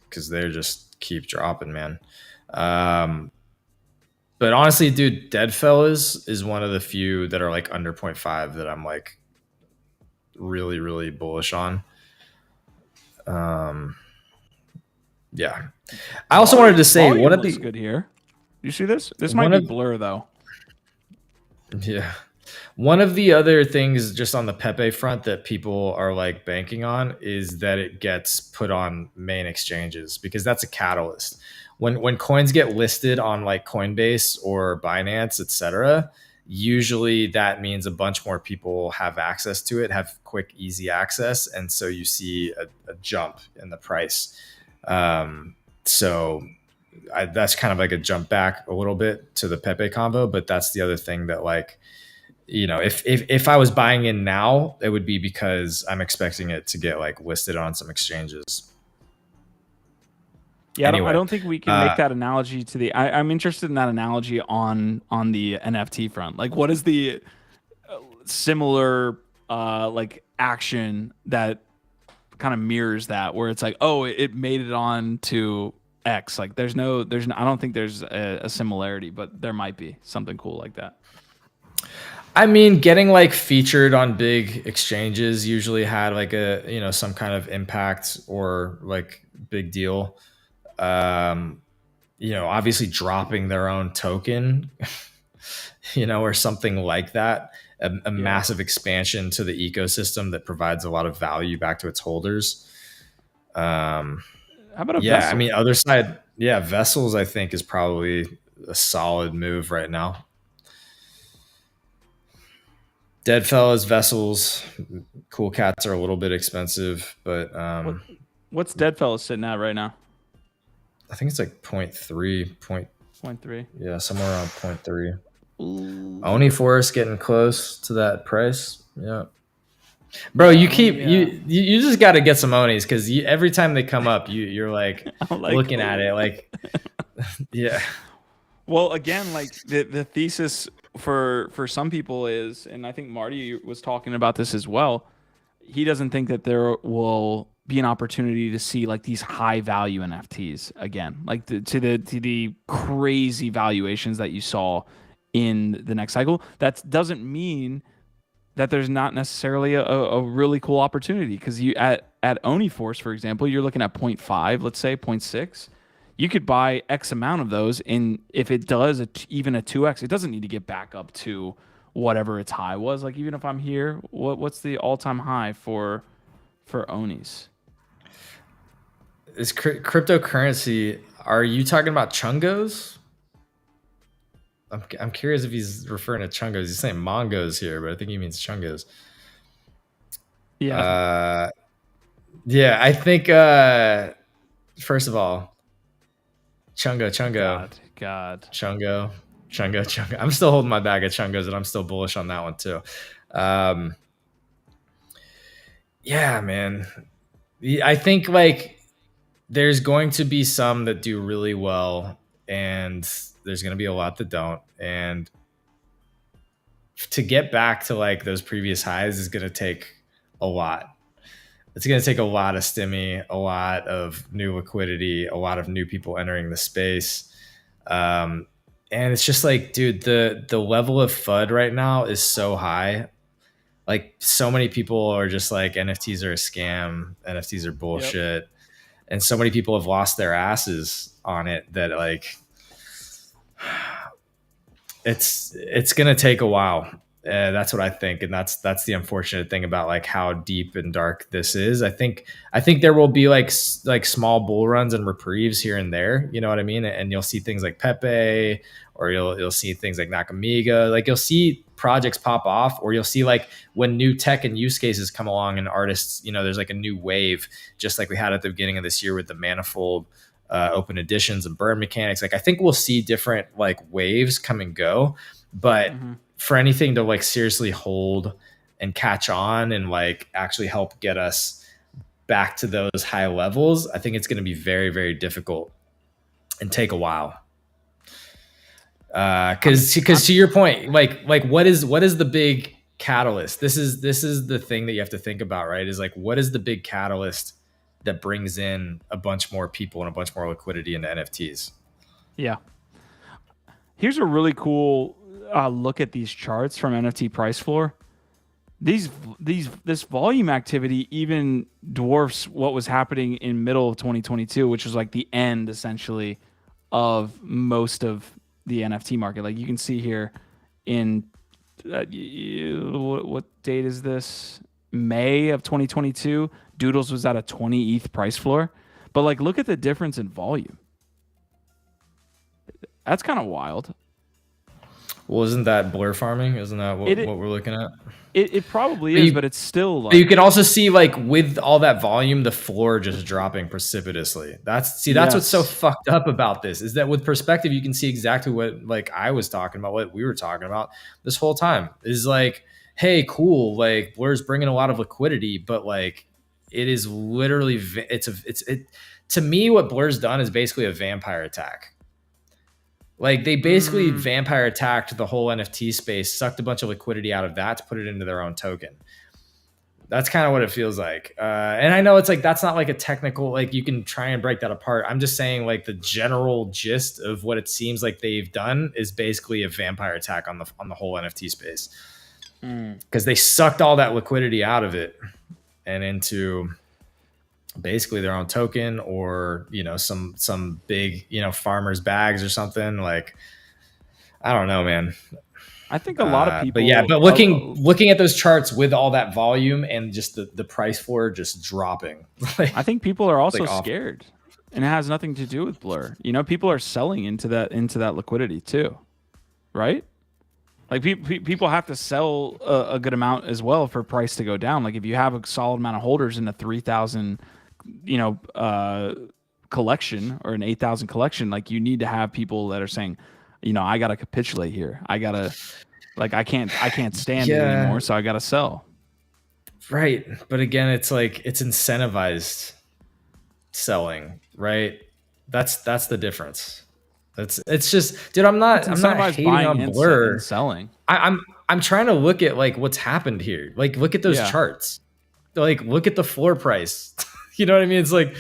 because they just keep dropping, man. But honestly, dude, Deadfellas is one of the few that are like under 0.5 that I'm like really, really bullish on. Yeah. I also wanted to say, one of the good here. You see this? This might be blur though. Yeah. One of the other things just on the Pepe front that people are like banking on is that it gets put on main exchanges, because that's a catalyst. When coins get listed on like Coinbase or Binance, etc., usually that means a bunch more people have access to it, have quick, easy access, and so you see a jump in the price. So that's kind of like a jump back a little bit to the Pepe convo, but that's the other thing that, like, if I was buying in now, it would be because I'm expecting it to get like listed on some exchanges. Yeah, anyway, I don't think we can make that analogy to the. I'm interested in that analogy on the NFT front. Like, what is the similar like action that kind of mirrors that, where it's like, oh, it made it on to X. Like, there's no. I don't think there's a similarity, but there might be something cool like that. I mean, getting like featured on big exchanges usually had like a some kind of impact or like big deal. Obviously dropping their own token, or something like that. A massive expansion to the ecosystem that provides a lot of value back to its holders. How about a Yeah, vessel? I mean, other side, yeah, Vessels, I think, is probably a solid move right now. Deadfellas, Vessels, Cool Cats are a little bit expensive, but What's Deadfellas sitting at right now? I think it's like 0.3, 0.3. yeah, somewhere around 0.3. Oni Forest getting close to that price. Yeah. Bro, you just got to get some Onis because every time they come up, you're like, looking at it like, yeah. Well, again, like the thesis for some people is, and I think Marty was talking about this as well. He doesn't think that there will be an opportunity to see like these high value NFTs again, like to the crazy valuations that you saw in the next cycle. That doesn't mean that there's not necessarily a really cool opportunity, because you at Oniforce, for example, you're looking at 0.5, let's say 0.6. You could buy X amount of those, and if it does even a 2X, it doesn't need to get back up to whatever its high was. Like, even if I'm here, what's the all-time high for Onis? Is cryptocurrency, are you talking about Chungos? I'm curious if he's referring to Chungos. He's saying Mongos here, but I think he means Chungos. Yeah. Yeah, I think first of all, Chungo. God. Chungo. I'm still holding my bag of Chungos, and I'm still bullish on that one too. Yeah, man. I think like there's going to be some that do really well, and there's going to be a lot that don't. And to get back to like those previous highs is going to take a lot. It's going to take a lot of stimmy, a lot of new liquidity, a lot of new people entering the space. And it's just like, dude, the level of FUD right now is so high. Like, so many people are just like, NFTs are a scam, NFTs are bullshit. Yep. And so many people have lost their asses on it that like, it's going to take a while. That's what I think, and that's the unfortunate thing about like how deep and dark this is. I think there will be like small bull runs and reprieves here and there. You know what I mean? And you'll see things like Pepe, or you'll see things like Nakamigos. Like, you'll see projects pop off, or you'll see like when new tech and use cases come along and artists, there's like a new wave, just like we had at the beginning of this year with the manifold open editions and burn mechanics. Like, I think we'll see different like waves come and go, but for anything to like seriously hold and catch on and like actually help get us back to those high levels, I think it's going to be very, very difficult and take a while. Because to your point, like what is the big catalyst? This is the thing that you have to think about, right? Is like, what is the big catalyst that brings in a bunch more people and a bunch more liquidity into NFTs? Yeah. Here's a really cool look at these charts from NFT Price Floor. This volume activity even dwarfs what was happening in middle of 2022, which was like the end essentially of most of the NFT market. Like, you can see here in what date is this? May of 2022, Doodles was at a 20 ETH price floor. But like, look at the difference in volume. That's kind of wild. Well, isn't that blur farming? Isn't that what we're looking at? It probably is, but it's still like... But you can also see, like, with all that volume, the floor just dropping precipitously. That's what's so fucked up about this, is that with perspective, you can see exactly what, like, I was talking about, what we were talking about this whole time. Is like, hey, cool, like, Blur's bringing a lot of liquidity, but like, it is literally, to me, what Blur's done is basically a vampire attack. Like, they basically vampire attacked the whole NFT space, sucked a bunch of liquidity out of that to put it into their own token. That's kind of what it feels like. And I know it's like, that's not like a technical, like, you can try and break that apart. I'm just saying, like, the general gist of what it seems like they've done is basically a vampire attack on the whole NFT space. Because they sucked all that liquidity out of it and into basically their own token, or some big farmers bags or something. Like, I don't know, man. I think a lot of But yeah, people. but looking at those charts with all that volume and just the price floor just dropping. I think people are also like scared, and it has nothing to do with Blur. People are selling into that liquidity too, right? Like people have to sell a good amount as well for price to go down. Like if you have a solid amount of holders in a 3,000, collection or an 8,000 collection, like you need to have people that are saying, I gotta capitulate here. I can't stand it anymore, so I gotta sell. Right, but again, it's like it's incentivized selling, right? That's the difference. It's just, dude. I'm not hating on Blur. And selling. I'm trying to look at like what's happened here. Like, look at those charts. Like, look at the floor price. You know what I mean? It's like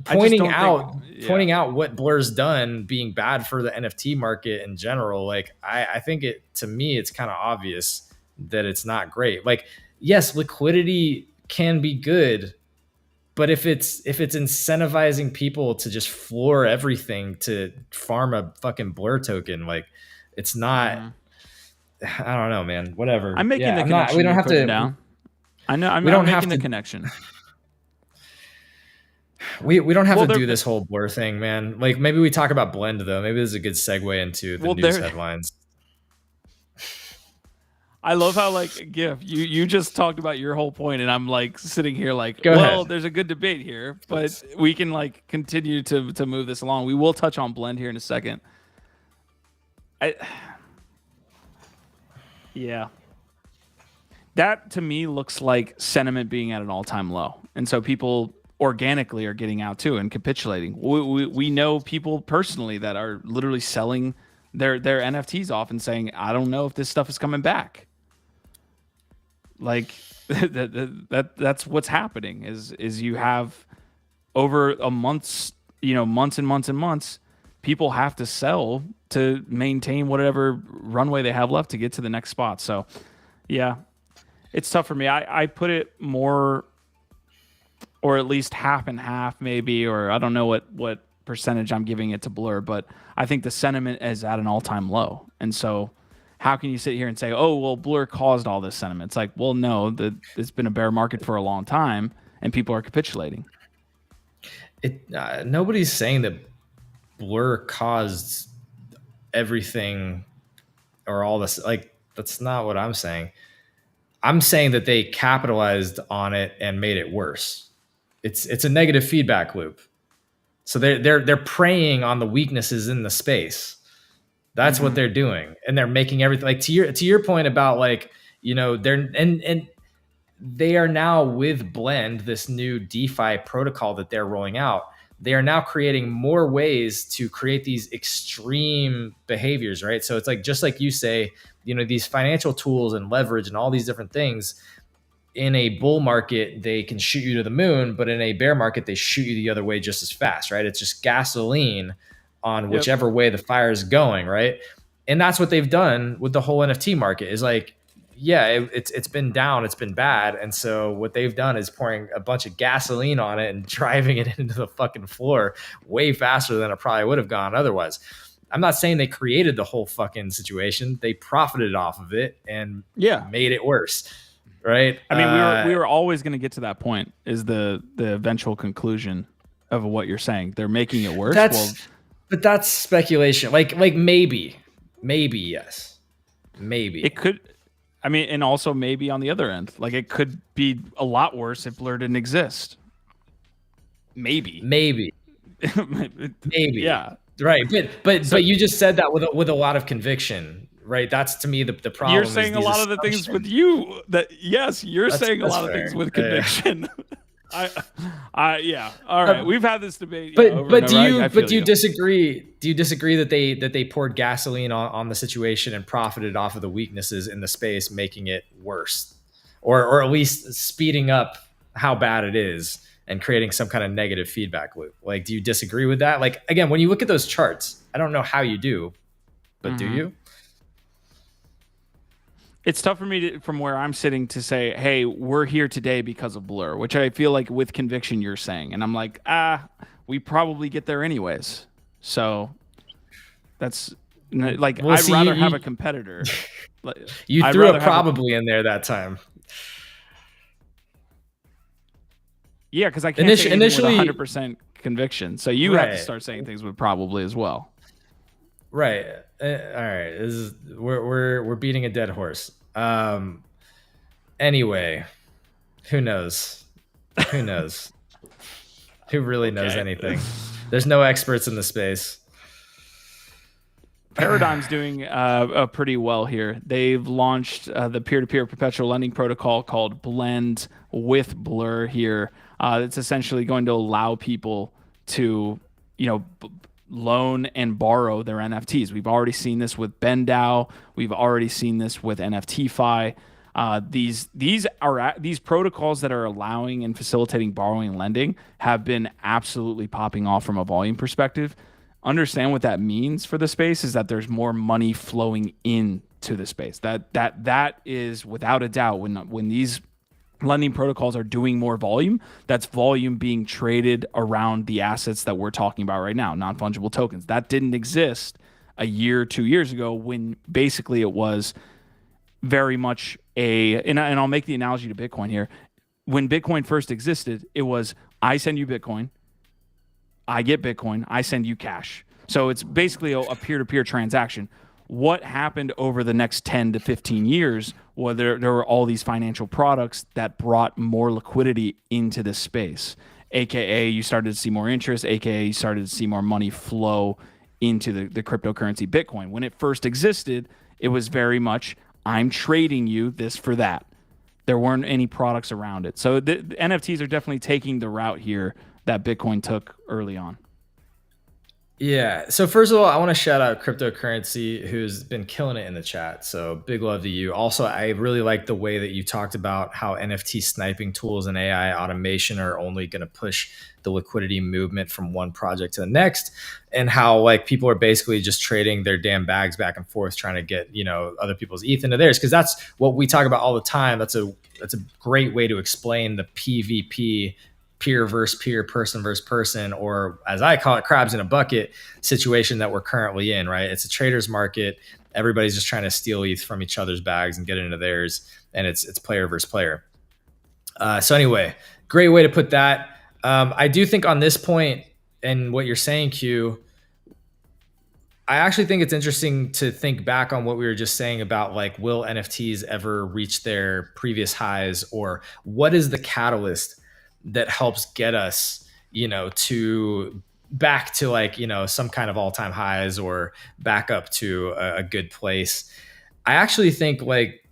pointing out what Blur's done being bad for the NFT market in general. Like, I think to me, it's kind of obvious that it's not great. Like, yes, liquidity can be good, but if it's incentivizing people to just floor everything to farm a fucking Blur token, like, it's not. I don't know, man. Whatever. I'm making the connection. We don't have to. Down. I know. I'm making the connection. We don't have to do this whole Blur thing, man. Like, maybe we talk about Blend though. Maybe this is a good segue into the news headlines. I love how, like, GIF, you just talked about your whole point, and I'm like sitting here like, Go ahead. There's a good debate here, but we can like continue to move this along. We will touch on Blend here in a second. Yeah. That to me looks like sentiment being at an all-time low. And so people organically are getting out too and capitulating. We know people personally that are literally selling their NFTs off and saying, I don't know if this stuff is coming back. Like that's what's happening is you have over a month's, months and months and months, people have to sell to maintain whatever runway they have left to get to the next spot. So yeah, it's tough for me. I put it more, or at least half and half maybe, or I don't know what percentage I'm giving it to Blur, but I think the sentiment is at an all-time low. And so how can you sit here and say, oh, well, Blur caused all this sentiment? It's like, well, no, it's been a bear market for a long time and people are capitulating. Nobody's saying that Blur caused everything or all this. Like, that's not what I'm saying. I'm saying that they capitalized on it and made it worse. It's a negative feedback loop. So they're preying on the weaknesses in the space. That's what they're doing, and they're making everything, like, to your point about, like, they're and they are now with Blend, this new DeFi protocol that they're rolling out. They are now creating more ways to create these extreme behaviors, right? So it's like, just like you say, these financial tools and leverage and all these different things. In a bull market, they can shoot you to the moon, but in a bear market, they shoot you the other way just as fast, right? It's just gasoline on whichever way the fire is going, right? And that's what they've done with the whole NFT market, is like, yeah, it's been down, it's been bad. And so what they've done is pouring a bunch of gasoline on it and driving it into the fucking floor way faster than it probably would have gone otherwise. I'm not saying they created the whole fucking situation. They profited off of it and made it worse. Right. I mean, we were always going to get to that point, is the eventual conclusion of what you're saying. They're making it worse. But that's speculation. Like maybe yes, maybe it could. I mean, and also maybe on the other end, like, it could be a lot worse if Blur didn't exist. Maybe. Yeah. Right. But you just said that with a lot of conviction. Right, that's to me the problem. You're saying a lot of the things with you that, yes, you're saying a lot of things with conviction. Yeah. All right, we've had this debate. But do you disagree? Do you disagree that they poured gasoline on the situation and profited off of the weaknesses in the space, making it worse, or at least speeding up how bad it is and creating some kind of negative feedback loop? Like, do you disagree with that? Like, again, when you look at those charts, I don't know how you do, but do you? It's tough for me from where I'm sitting to say, "Hey, we're here today because of Blur," which I feel like with conviction you're saying, and I'm like, we probably get there anyways. So that's like Well, I'd see, rather have a competitor. Like, you I'd threw rather a have a probably in there that time. yeah, because I can't say anything with Initially, 100% conviction. So you have to right, start saying things with probably as well. right. All right, we're beating a dead horse. Anyway, who knows? Who knows? Who really knows Okay. anything? There's no experts in the space. Paradigm's doing pretty well here. They've launched the peer-to-peer perpetual lending protocol called Blend with Blur here. It's essentially going to allow people to, loan and borrow their NFTs. We've already seen this with BendDAO. We've already seen this with NFTFi. These protocols that are allowing and facilitating borrowing and lending have been absolutely popping off from a volume perspective. Understand what that means for the space is that there's more money flowing into the space. That is without a doubt when these lending protocols are doing more volume, that's volume being traded around the assets that we're talking about right now, non-fungible tokens. That didn't exist a year, 2 years ago when basically it was very much and I'll make the analogy to Bitcoin here. When Bitcoin first existed, it was I send you Bitcoin, I get Bitcoin, I send you cash. So it's basically a peer-to-peer transaction. What happened over the next 10 to 15 years was there were all these financial products that brought more liquidity into this space. AKA, you started to see more interest, AKA, you started to see more money flow into the cryptocurrency Bitcoin. When it first existed, it was very much, I'm trading you this for that. There weren't any products around it. So the NFTs are definitely taking the route here that Bitcoin took early on. Yeah. So first of all, I want to shout out Cryptocurrency, who's been killing it in the chat. So big love to you. Also, I really like the way that you talked about how NFT sniping tools and AI automation are only going to push the liquidity movement from one project to the next, and how like people are basically just trading their damn bags back and forth, trying to get other people's ETH into theirs, because that's what we talk about all the time. That's a great way to explain the PvP, peer versus peer, person versus person, or as I call it, crabs in a bucket situation that we're currently in, right? It's a trader's market. Everybody's just trying to steal ETH from each other's bags and get it into theirs. And it's player versus player. So anyway, great way to put that. I do think on this point and what you're saying, Q, I actually think it's interesting to think back on what we were just saying about like, will NFTs ever reach their previous highs, or what is the catalyst that helps get us, to back to like, some kind of all-time highs or back up to a good place. I actually think like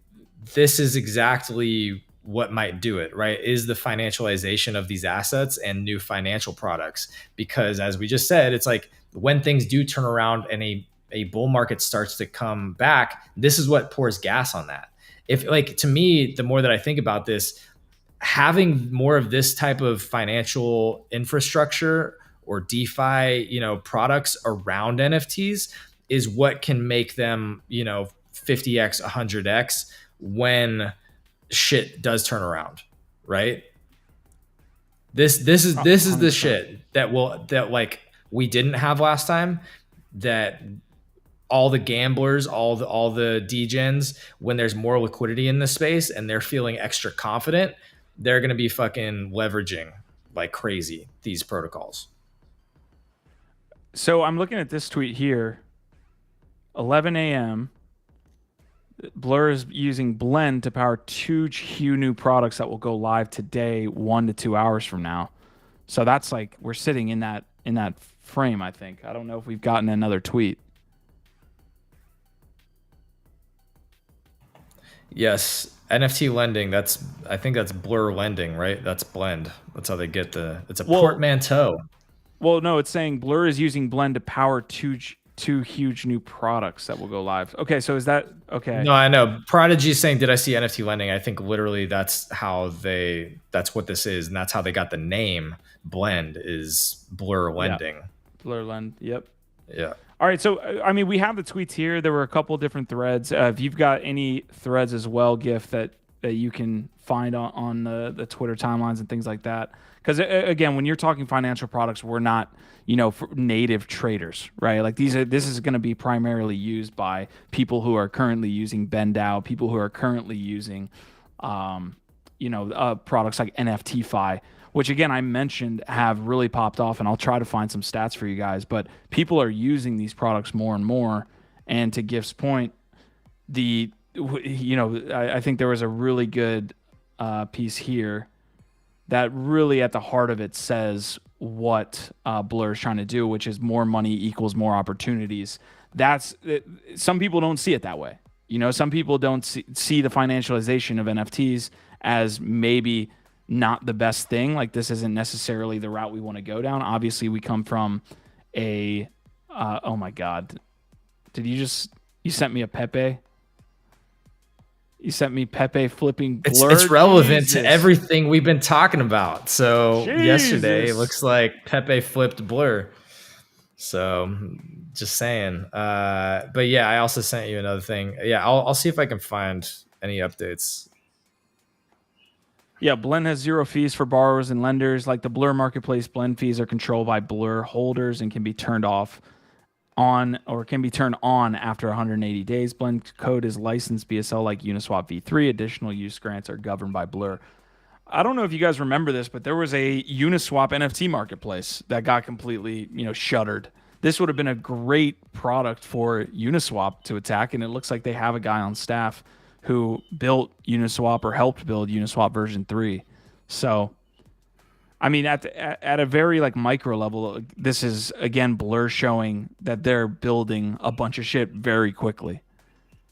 this is exactly what might do it, right? Is the financialization of these assets and new financial products. Because as we just said, it's like when things do turn around and a bull market starts to come back, this is what pours gas on that. If like, to me, the more that I think about this, having more of this type of financial infrastructure or DeFi, products around NFTs is what can make them, 50x, 100x when shit does turn around, right? This is the shit that like we didn't have last time, that all the gamblers, all the degens, when there's more liquidity in the space and they're feeling extra confident, they're going to be fucking leveraging like crazy these protocols. So I'm looking at this tweet here. 11 a.m. Blur is using Blend to power 2 new products that will go live today, 1 to 2 hours from now. So that's like we're sitting in that frame, I think. I don't know if we've gotten another tweet. Yes, NFT lending. I think that's Blur lending, right? That's Blend. That's how they get it's a portmanteau. Well, no, it's saying Blur is using Blend to power two huge new products that will go live. Okay, so is that okay? No, I know. Prodigy is saying, did I see NFT lending? I think literally that's what this is, and that's how they got the name Blend, is Blur lending. Yeah. Blur Lend. Yep. Yeah. All right, so I mean, we have the tweets here. There were a couple different threads. If you've got any threads as well, Gift, that you can find on the Twitter timelines and things like that. Because again, when you're talking financial products, we're not for native traders, right? Like this is going to be primarily used by people who are currently using BendDAO, people who are currently using products like NFTFi, which again I mentioned have really popped off, and I'll try to find some stats for you guys. But people are using these products more and more. And to Gift's point, I think there was a really good piece here that really at the heart of it says what Blur is trying to do, which is more money equals more opportunities. Some people don't see it that way. Some people don't see the financialization of NFTs as maybe not the best thing. Like this isn't necessarily the route we want to go down. Obviously, we come from oh my God. You sent me a Pepe? You sent me Pepe flipping Blur? It's relevant Jesus. to everything we've been talking about. So Jesus. yesterday, it looks like Pepe flipped Blur. So just saying. But yeah, I also sent you another thing. Yeah, I'll see if I can find any updates. Yeah, Blend has 0 fees for borrowers and lenders. Like the Blur marketplace, Blend fees are controlled by Blur holders and can be turned on after 180 days. Blend code is licensed BSL like Uniswap v3. Additional use grants are governed by Blur. I don't know if you guys remember this, but there was a Uniswap NFT marketplace that got completely, shuttered. This would have been a great product for Uniswap to attack, and it looks like they have a guy on staff who built Uniswap or helped build Uniswap version 3. So, I mean, at a very micro level, this is again Blur showing that they're building a bunch of shit very quickly.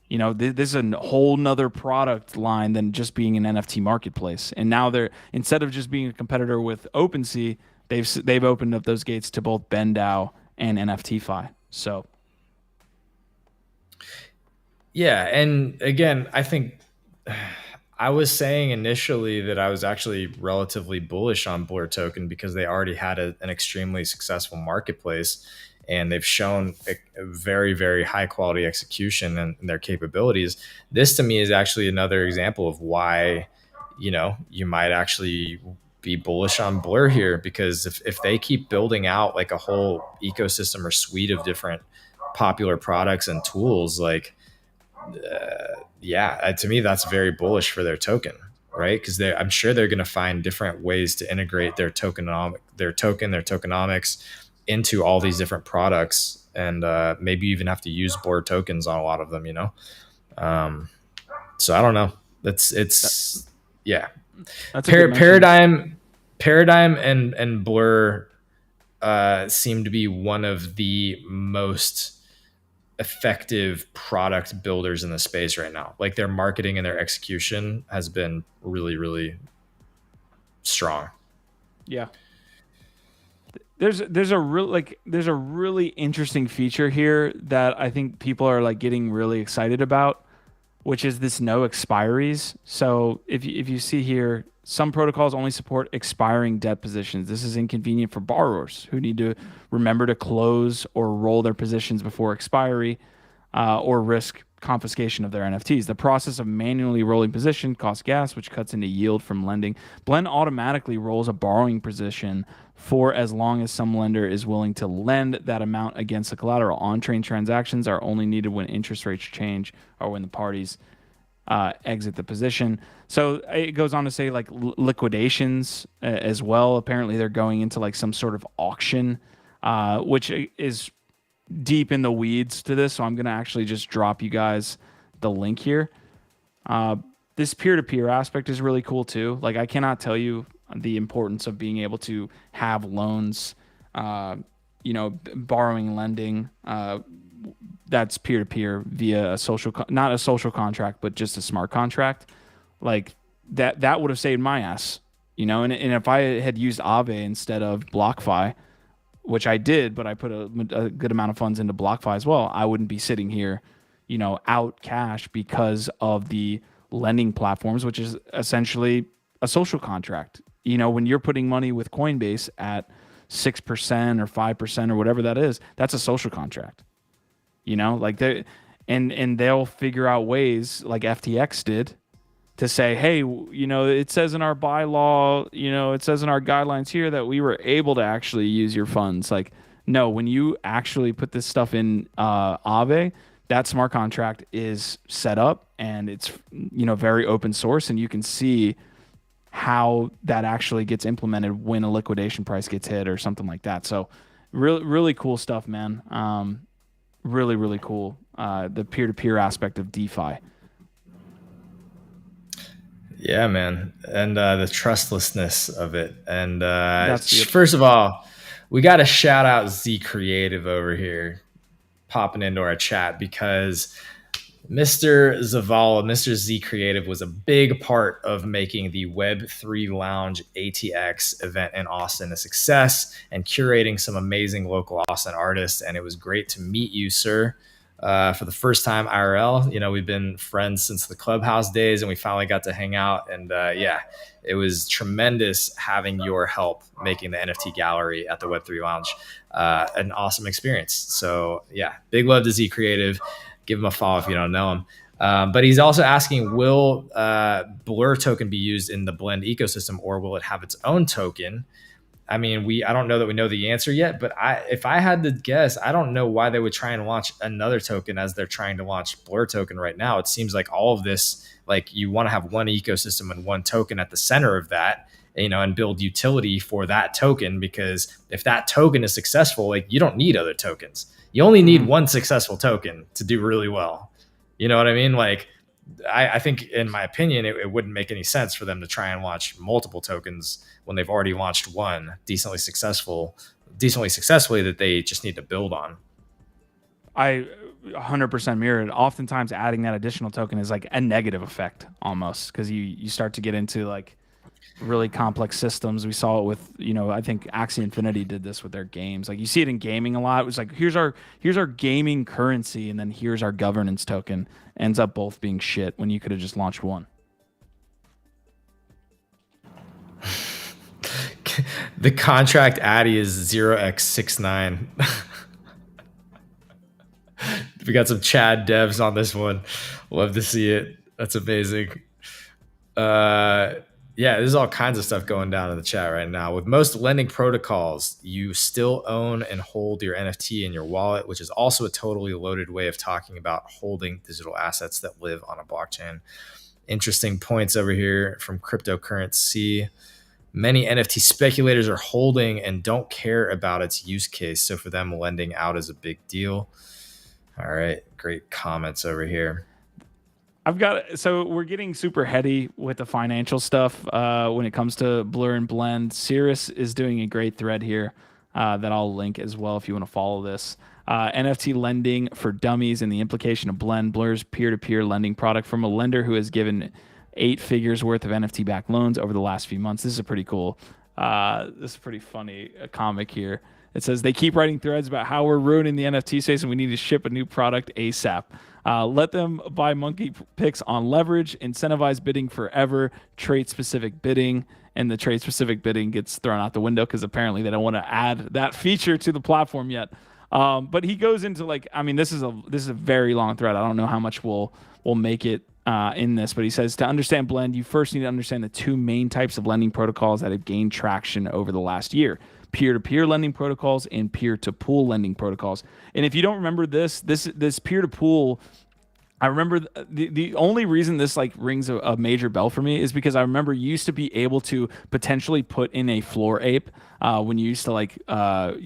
This is a whole nother product line than just being an NFT marketplace. And now they're, instead of just being a competitor with OpenSea, they've opened up those gates to both BendDAO and NFTFi. So. Yeah, and again, I think I was saying initially that I was actually relatively bullish on Blur Token because they already had an extremely successful marketplace, and they've shown a very, very high quality execution and their capabilities. This to me is actually another example of why, you might actually be bullish on Blur here, because if they keep building out like a whole ecosystem or suite of different popular products and tools, to me that's very bullish for their token, right? Because I'm sure they're going to find different ways to integrate their tokenomics into all these different products, and maybe even have to use Blur tokens on a lot of them. So I don't know. That's Paradigm and Blur seem to be one of the most effective product builders in the space right now. Like their marketing and their execution has been really, really strong. Yeah. There's a really interesting feature here that I think people are getting really excited about, which is this no expiries. So if you see here, some protocols only support expiring debt positions. This is inconvenient for borrowers who need to remember to close or roll their positions before expiry, or risk confiscation of their NFTs. The process of manually rolling position costs gas, which cuts into yield from lending. Blend automatically rolls a borrowing position for as long as some lender is willing to lend that amount against the collateral. On-chain transactions are only needed when interest rates change or when the parties exit the position. So it goes on to say liquidations as well. Apparently they're going into some sort of auction, which is deep in the weeds to this. So I'm going to actually just drop you guys the link here. This peer-to-peer aspect is really cool too. I cannot tell you the importance of being able to have loans, borrowing, lending, that's peer-to-peer via a not a social contract, but just a smart contract. That would have saved my ass, and if I had used Aave instead of BlockFi, which I did, but I put a good amount of funds into BlockFi as well, I wouldn't be sitting here, out cash because of the lending platforms, which is essentially a social contract. When you're putting money with Coinbase at 6% or 5% or whatever that is, that's a social contract. like and they'll figure out ways like FTX did to say, hey, it says in our bylaw, it says in our guidelines here that we were able to actually use your funds. Like, no, when you actually put this stuff in Aave, that smart contract is set up and it's, very open source, and you can see how that actually gets implemented when a liquidation price gets hit or something like that. So really, really cool stuff, man. Really, really cool. The peer-to-peer aspect of DeFi. Yeah, man. And the trustlessness of it. And That's first of all, we got to shout out Z Creative over here popping into our chat, because Mr. Zavala, Mr. Z Creative, was a big part of making the Web3 Lounge ATX event in Austin a success and curating some amazing local Austin artists. And it was great to meet you, sir, for the first time IRL. We've been friends since the Clubhouse days, and we finally got to hang out. And it was tremendous having your help making the NFT gallery at the Web3 Lounge an awesome experience. So yeah, big love to Z Creative. Give him a follow if you don't know him. But he's also asking, will Blur token be used in the Blend ecosystem, or will it have its own token? I mean, I don't know that we know the answer yet, but if I had to guess, I don't know why they would try and launch another token as they're trying to launch Blur token right now. It seems like all of this, like, you want to have one ecosystem and one token at the center of that, and build utility for that token, because if that token is successful, like, you don't need other tokens. You only need one successful token to do really well. You know what I mean? Like, I think, in my opinion, it wouldn't make any sense for them to try and launch multiple tokens when they've already launched one decently successfully that they just need to build on. I 100% mirror it. Oftentimes adding that additional token is like a negative effect almost, because you start to get into like really complex systems. We saw it with, I think Axie Infinity did this with their games. Like, you see it in gaming a lot. It was like, here's our gaming currency, and then here's our governance token. Ends up both being shit when you could have just launched one. The contract Addy is 0x69. We got some Chad devs on this one. Love to see it. That's amazing. Yeah, there's all kinds of stuff going down in the chat right now. With most lending protocols, you still own and hold your NFT in your wallet, which is also a totally loaded way of talking about holding digital assets that live on a blockchain. Interesting points over here from Cryptocurrency. Many NFT speculators are holding and don't care about its use case, so for them, lending out is a big deal. All right, great comments over here. So we're getting super heady with the financial stuff when it comes to Blur and Blend. Cirrus is doing a great thread here that I'll link as well if you want to follow this. NFT lending for dummies and the implication of Blend. Blur's peer-to-peer lending product from a lender who has given 8 figures worth of NFT-backed loans over the last few months. This is a pretty cool, this is a pretty funny comic here. It says, they keep writing threads about how we're ruining the NFT space and we need to ship a new product ASAP. Let them buy monkey picks on leverage, incentivize bidding forever, trait-specific bidding, and the trait-specific bidding gets thrown out the window because apparently they don't want to add that feature to the platform yet. But he goes into this is a very long thread. I don't know how much we'll make it in this, but he says, to understand Blend, you first need to understand the 2 main types of lending protocols that have gained traction over the last year: peer-to-peer lending protocols and peer-to-pool lending protocols. And if you don't remember this peer-to-pool, I remember the only reason this rings a major bell for me is because I remember you used to be able to potentially put in a floor ape when you used to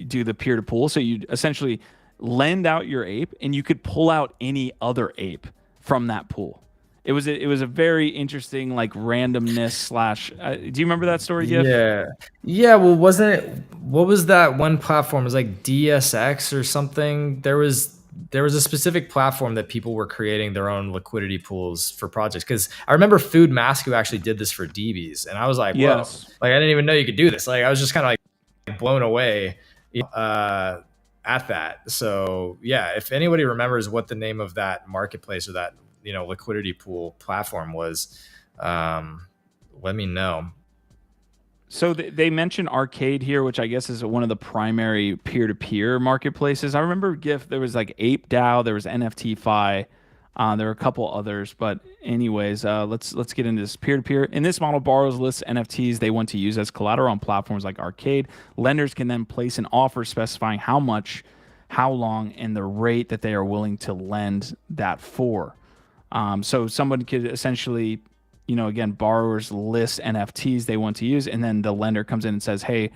do the peer-to-pool. So you'd essentially lend out your ape and you could pull out any other ape from that pool. It was a very interesting randomness / do you remember that story, Gif? Yeah. Well, what was that one platform? It was like DSX or something. There was a specific platform that people were creating their own liquidity pools for projects. Because I remember Food Mask, who actually did this for DBs, and I was like, whoa, I didn't even know you could do this. I was just kind of blown away at that. So yeah, if anybody remembers what the name of that marketplace or that liquidity pool platform was, let me know. So they mentioned Arcade here, which I guess is one of the primary peer-to-peer marketplaces. I remember GIF. There was like Ape DAO, there was NFT there were a couple others, but anyways, let's get into this peer-to-peer. In this model, borrowers list NFTs they want to use as collateral on platforms like Arcade. Lenders can then place an offer specifying how much, how long, and the rate that they are willing to lend that for. So someone could essentially, again, borrowers list NFTs they want to use, and then the lender comes in and says, hey,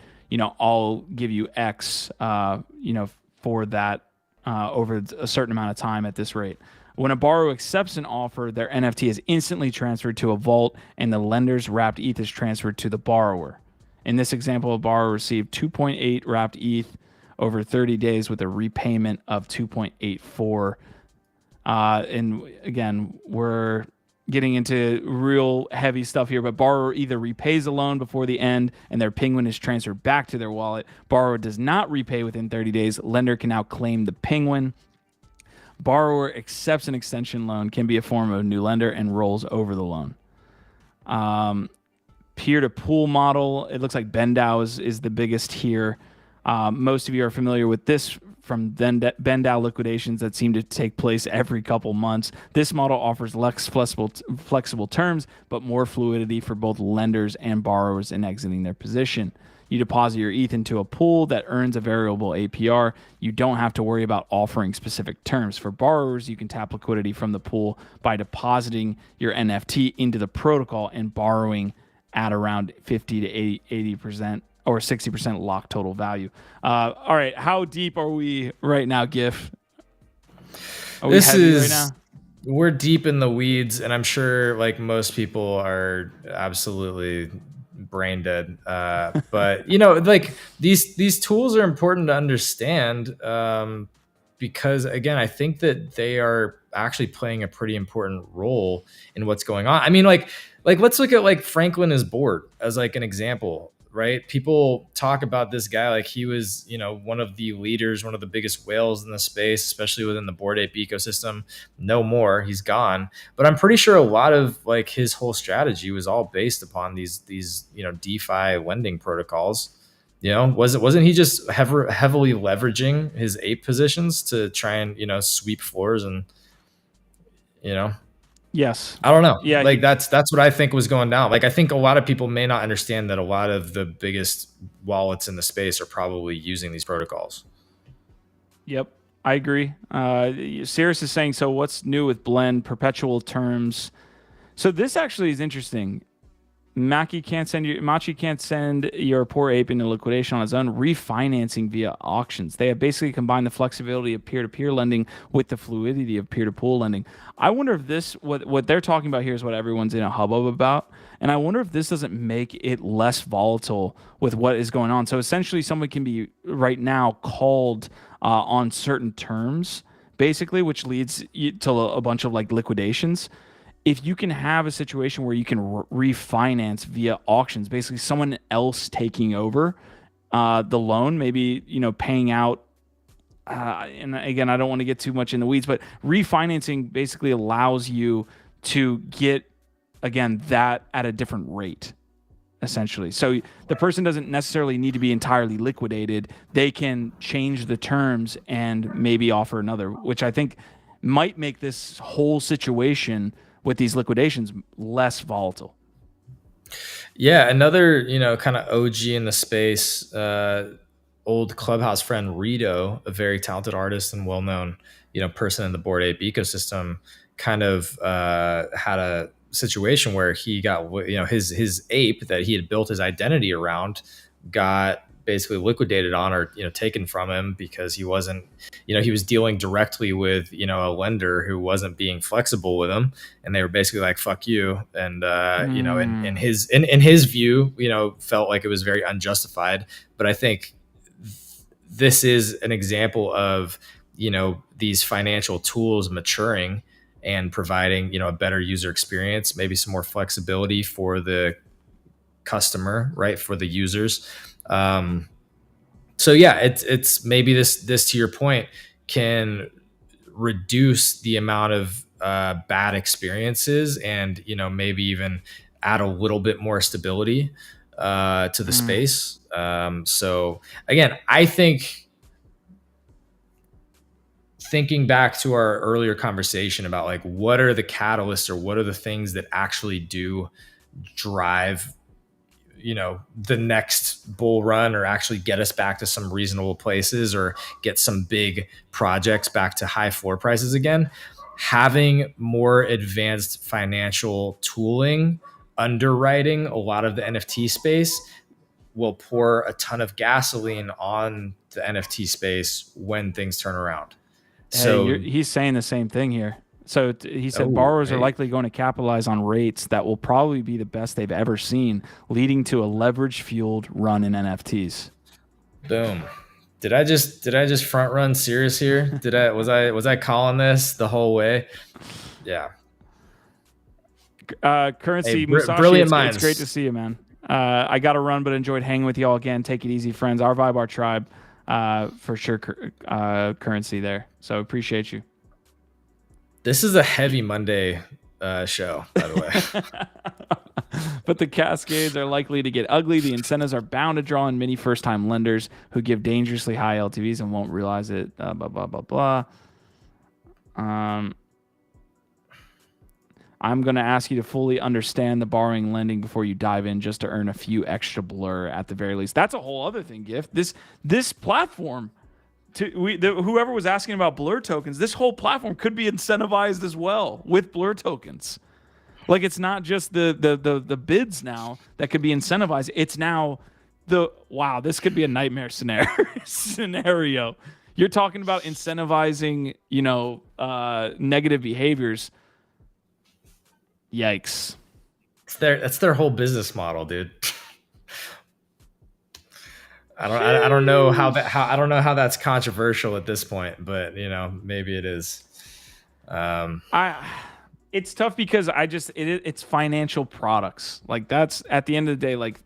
I'll give you X, for that over a certain amount of time at this rate. When a borrower accepts an offer, their NFT is instantly transferred to a vault, and the lender's wrapped ETH is transferred to the borrower. In this example, a borrower received 2.8 wrapped ETH over 30 days with a repayment of 2.84. And again, we're getting into real heavy stuff here, but borrower either repays the loan before the end and their penguin is transferred back to their wallet. Borrower does not repay within 30 days. Lender can now claim the penguin. Borrower accepts an extension loan, can be a form of a new lender, and rolls over the loan. Peer-to-pool model, it looks like BendDAO is the biggest here. Most of you are familiar with this from BendDAO liquidations that seem to take place every couple months. This model offers less flexible terms, but more fluidity for both lenders and borrowers in exiting their position. You deposit your ETH into a pool that earns a variable APR. You don't have to worry about offering specific terms. For borrowers, you can tap liquidity from the pool by depositing your NFT into the protocol and borrowing at around 50 to 80% or 60% lock total value. All right, how deep are we right now, GIF? Are we heavy right now? We're deep in the weeds, and I'm sure like most people are absolutely brain dead. But like these tools are important to understand, because again, I think that they are actually playing a pretty important role in what's going on. I mean, like let's look at like Franklin is bored as like an example, right? People talk about this guy like he was, one of the leaders, one of the biggest whales in the space, especially within the Bored Ape ecosystem. No more, he's gone. But I'm pretty sure a lot of like his whole strategy was all based upon these DeFi lending protocols. Wasn't he just heavily leveraging his ape positions to try and sweep floors and Yes. I don't know. Yeah, like that's what I think was going down. Like I think a lot of people may not understand that a lot of the biggest wallets in the space are probably using these protocols. Yep, I agree. Seavers is saying, so what's new with Blend perpetual terms? So this actually is interesting. Machi can't send your poor ape into liquidation on his own, refinancing via auctions. They have basically combined the flexibility of peer-to-peer lending with the fluidity of peer-to-pool lending. I wonder if this, what they're talking about here is what everyone's in a hubbub about. And I wonder if this doesn't make it less volatile with what is going on. So essentially someone can be right now called on certain terms, basically, which leads to a bunch of like liquidations. If you can have a situation where you can refinance via auctions, basically someone else taking over the loan, maybe paying out. And again, I don't want to get too much in the weeds, but refinancing basically allows you to get again that at a different rate, essentially. So the person doesn't necessarily need to be entirely liquidated; they can change the terms and maybe offer another, which I think might make this whole situation with these liquidations less volatile. Yeah, another kind of OG in the space, old Clubhouse friend Rito, a very talented artist and well-known person in the Bored Ape ecosystem, kind of had a situation where he got his ape that he had built his identity around got basically liquidated on or taken from him because he wasn't he was dealing directly with a lender who wasn't being flexible with him, and they were basically like fuck you, and in his view felt like it was very unjustified. But I think this is an example of these financial tools maturing and providing a better user experience, maybe some more flexibility for the customer, right, for the users. So yeah, it's maybe this to your point can reduce the amount of bad experiences and maybe even add a little bit more stability. to the space. So again, I think thinking back to our earlier conversation about like what are the catalysts or what are the things that actually do drive the next bull run or actually get us back to some reasonable places or get some big projects back to high floor prices again. Having more advanced financial tooling, underwriting a lot of the NFT space will pour a ton of gasoline on the NFT space when things turn around. So he's saying the same thing here. So he said borrowers are hey. likely going to capitalize on rates that will probably be the best they've ever seen, leading to a leverage-fueled run in NFTs. Boom. Did I just front run serious here? Was I calling this the whole way? Yeah. Currency Hey, Musashi, brilliant it's minds. great to see you, man. I got to run, but enjoyed hanging with you all again. Take it easy, friends. Our vibe, our tribe, for sure. Currency there. So appreciate you. This is a heavy Monday show, by the way. But the cascades are likely to get ugly. The incentives are bound to draw in many first-time lenders who give dangerously high LTVs and won't realize it. Blah, blah, blah, blah. I'm going to ask you to fully understand the borrowing lending before you dive in just to earn a few extra blur at the very least. That's a whole other thing, Gift. This platform, whoever was asking about blur tokens, this whole platform could be incentivized as well with blur tokens. Like it's not just the bids now that could be incentivized. It's now this could be a nightmare scenario. You're talking about incentivizing, negative behaviors. Yikes. That's their whole business model, dude. I don't know how that's controversial at this point, but maybe it is. It's tough because it's financial products. Like that's at the end of the day, like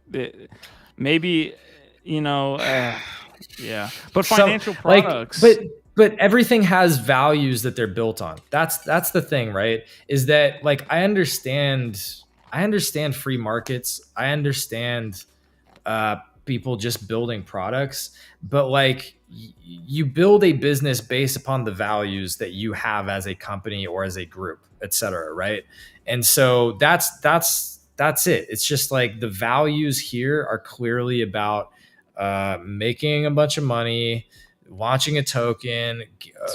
maybe yeah. But financial products. But everything has values that they're built on. That's the thing, right? Is that like I understand free markets. I understand people just building products, but like you build a business based upon the values that you have as a company or as a group, et cetera, right? And so that's it. It's just like the values here are clearly about making a bunch of money, launching a token,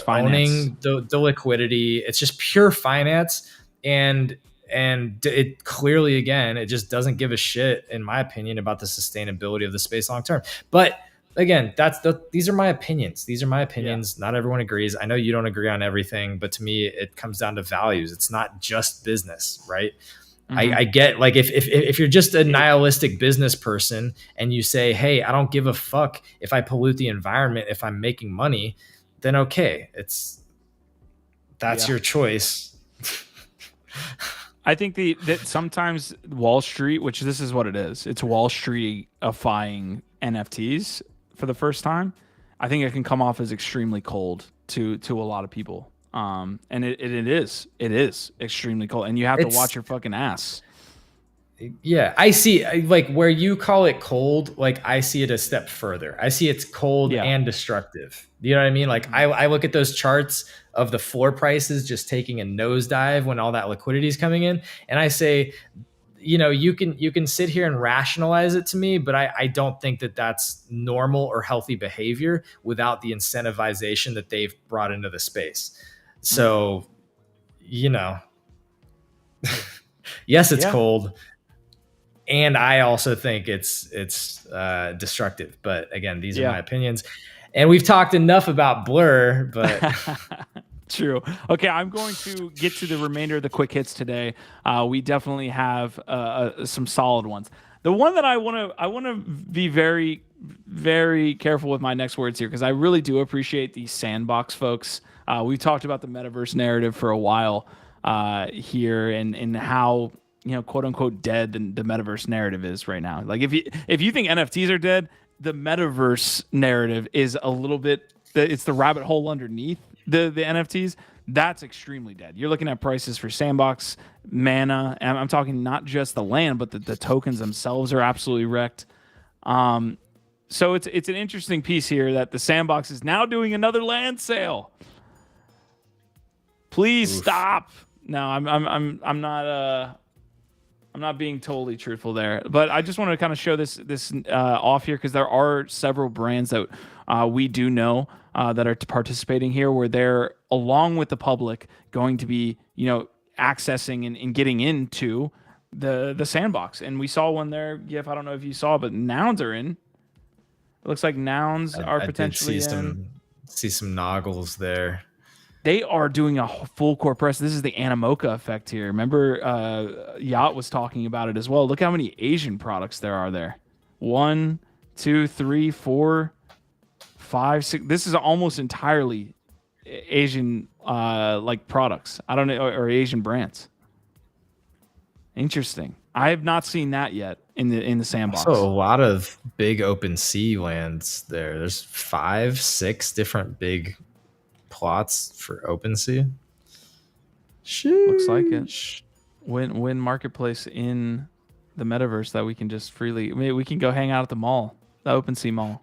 owning the liquidity. It's just pure finance. And it clearly, again, it just doesn't give a shit, in my opinion, about the sustainability of the space long term. But again, these are my opinions. These are my opinions. Yeah. Not everyone agrees. I know you don't agree on everything, but to me, it comes down to values. It's not just business, right? Mm-hmm. I get like if you're just a nihilistic business person and you say, hey, I don't give a fuck if I pollute the environment if I'm making money, then okay, that's your choice. I think that sometimes Wall Street, which this is what it is, it's Wall Street-ifying NFTs for the first time. I think it can come off as extremely cold to a lot of people. And it is extremely cold, and you have to watch your fucking ass. Yeah, I see. Like where you call it cold, like I see it a step further. I see it's cold and destructive. You know what I mean? Like I look at those charts of the floor prices just taking a nosedive when all that liquidity is coming in, and I say, you can sit here and rationalize it to me, but I don't think that that's normal or healthy behavior without the incentivization that they've brought into the space. So, yes, it's cold. And I also think it's destructive. But again, these are my opinions. And we've talked enough about Blur, but True. Okay, I'm going to get to the remainder of the quick hits today. We definitely have some solid ones. The one that I want to be very, very careful with my next words here, because I really do appreciate these Sandbox folks. We've talked about the metaverse narrative for a while here, and how quote unquote dead the metaverse narrative is right now. Like if you think NFTs are dead, the metaverse narrative is a little bit. It's the rabbit hole underneath the NFTs. That's extremely dead. You're looking at prices for Sandbox Mana. And I'm talking not just the land, but the tokens themselves are absolutely wrecked. So it's an interesting piece here that the Sandbox is now doing another land sale. Please stop. No, I'm not being totally truthful there, but I just want to kind of show this off here because there are several brands that we do know that are participating here, where they're along with the public going to be accessing and getting into the Sandbox. And we saw one there, Gif. I don't know if you saw, but nouns are in. It looks like nouns are potentially in. See some noggles there. They are doing a full core press. This is the Animoca effect here. Remember, Yacht was talking about it as well. Look how many Asian products there are there. 1, 2, 3, 4, 5, 6. This is almost entirely Asian like products. I don't know, or Asian brands. Interesting. I have not seen that yet in the Sandbox. Also, a lot of big open sea lands there. There's 5, 6 different big plots for OpenSea. Looks like it. Win marketplace in the metaverse that we can just freely. Maybe we can go hang out at the mall, the OpenSea mall.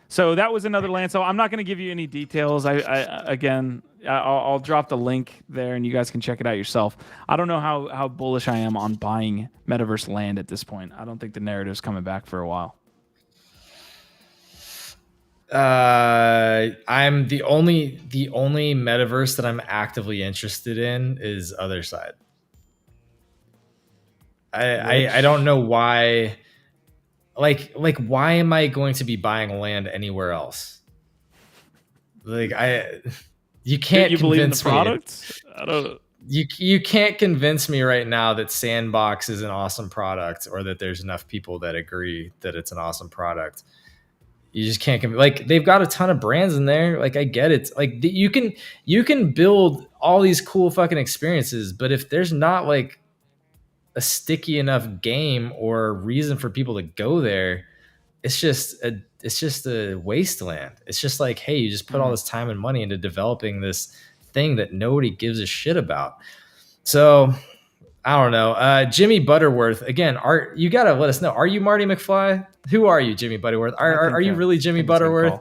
So that was another land. So I'm not going to give you any details. I'll drop the link there, and you guys can check it out yourself. I don't know how bullish I am on buying metaverse land at this point. I don't think the narrative's coming back for a while. I'm the only metaverse that I'm actively interested in is Other Side. I don't know why. Like why am I going to be buying land anywhere else? Like you can't convince me. Product? I don't. You can't convince me right now that Sandbox is an awesome product, or that there's enough people that agree that it's an awesome product. You just can't like they've got a ton of brands in there. Like I get it. Like you can build all these cool fucking experiences, but if there's not like a sticky enough game or reason for people to go there, it's just a wasteland. It's just like, hey, you just put all this time and money into developing this thing that nobody gives a shit about. So I don't know. Jimmy Butterworth, again, you gotta let us know. Are you Marty McFly? Who are you, Jimmy Butterworth? Are you really Jimmy Butterworth?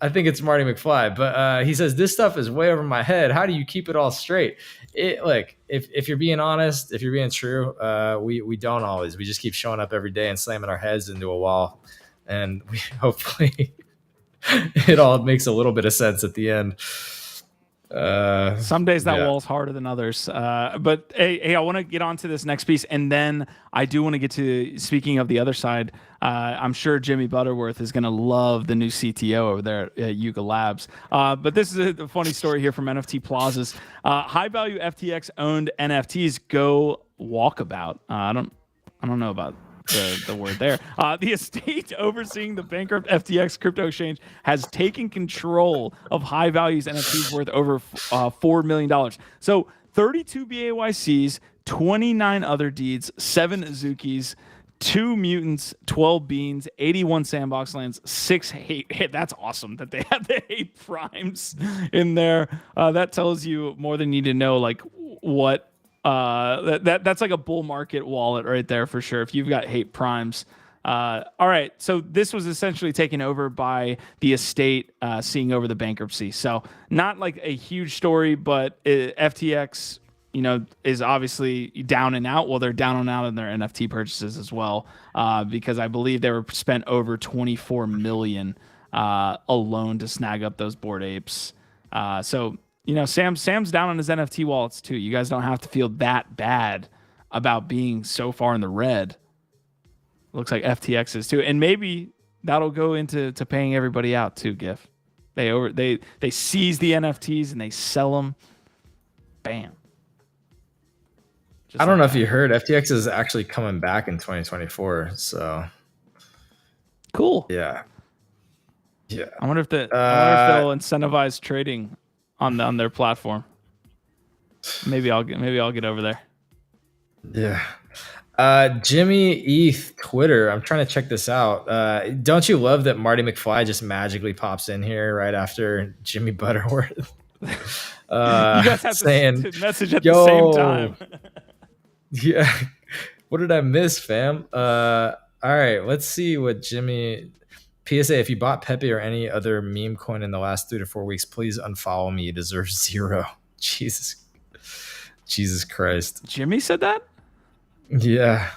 I think it's Marty McFly, but he says this stuff is way over my head. How do you keep it all straight? If you're being honest, if you're being true, we don't always. We just keep showing up every day and slamming our heads into a wall, and we hopefully it all makes a little bit of sense at the end. Some days that wall's harder than others. But hey, I want to get on to this next piece, and then I do want to get to, speaking of the other side, I'm sure Jimmy Butterworth is going to love the new CTO over there at Yuga Labs. But this is a funny story here from NFT Plazas. High value FTX owned NFTs go walkabout. I don't know about the word there. The estate overseeing the bankrupt FTX crypto exchange has taken control of high values NFTs worth over $4 million. So 32 BAYCs, 29 other deeds, 7 Azukis, 2 mutants, 12 beans, 81 Sandbox lands, 6 hate. That's awesome that they have the hate primes in there. That tells you more than you need to know, like what. That's like a bull market wallet right there for sure. If you've got hate primes. All right. So this was essentially taken over by the estate, seeing over the bankruptcy. So not like a huge story, but FTX, is obviously down and out. Well, they're down and out in their NFT purchases as well, because I believe they were spent over 24 million alone to snag up those Bored Apes. So. Sam's down on his NFT wallets too. You guys don't have to feel that bad about being so far in the red. Looks like FTX is too, and maybe that'll go into paying everybody out too. GIF, they seize the NFTs and they sell them. Bam. I don't know if you heard, FTX is actually coming back in 2024. So cool. Yeah. I wonder if they'll incentivize trading on their platform. Maybe I'll get over there. Yeah. Jimmy ETH Twitter. I'm trying to check this out. Don't you love that Marty McFly just magically pops in here right after Jimmy Butterworth? You guys have saying, to message at the "Yo, same time. yeah, what did I miss, fam?" All right, let's see what Jimmy. PSA: if you bought Pepe or any other meme coin in the last 3 to 4 weeks, please unfollow me. You deserve 0. Jesus Christ. Jimmy said that? Yeah,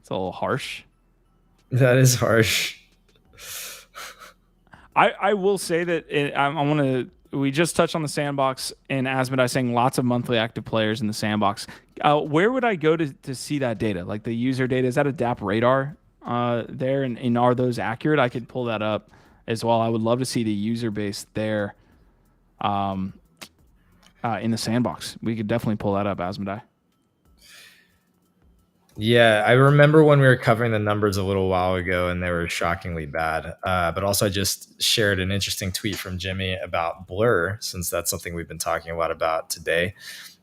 It's a little harsh. that is harsh. I will say that I want to. We just touched on the Sandbox and Asmodai saying lots of monthly active players in the Sandbox. Where would I go to see that data? Like the user data? Is that a DApp radar there? And are those accurate? I could pull that up as well. I would love to see the user base there in the Sandbox. We could definitely pull that up, Asmodai. Yeah, I remember when we were covering the numbers a little while ago, and they were shockingly bad. But also, I just shared an interesting tweet from Jimmy about Blur, since that's something we've been talking a lot about today.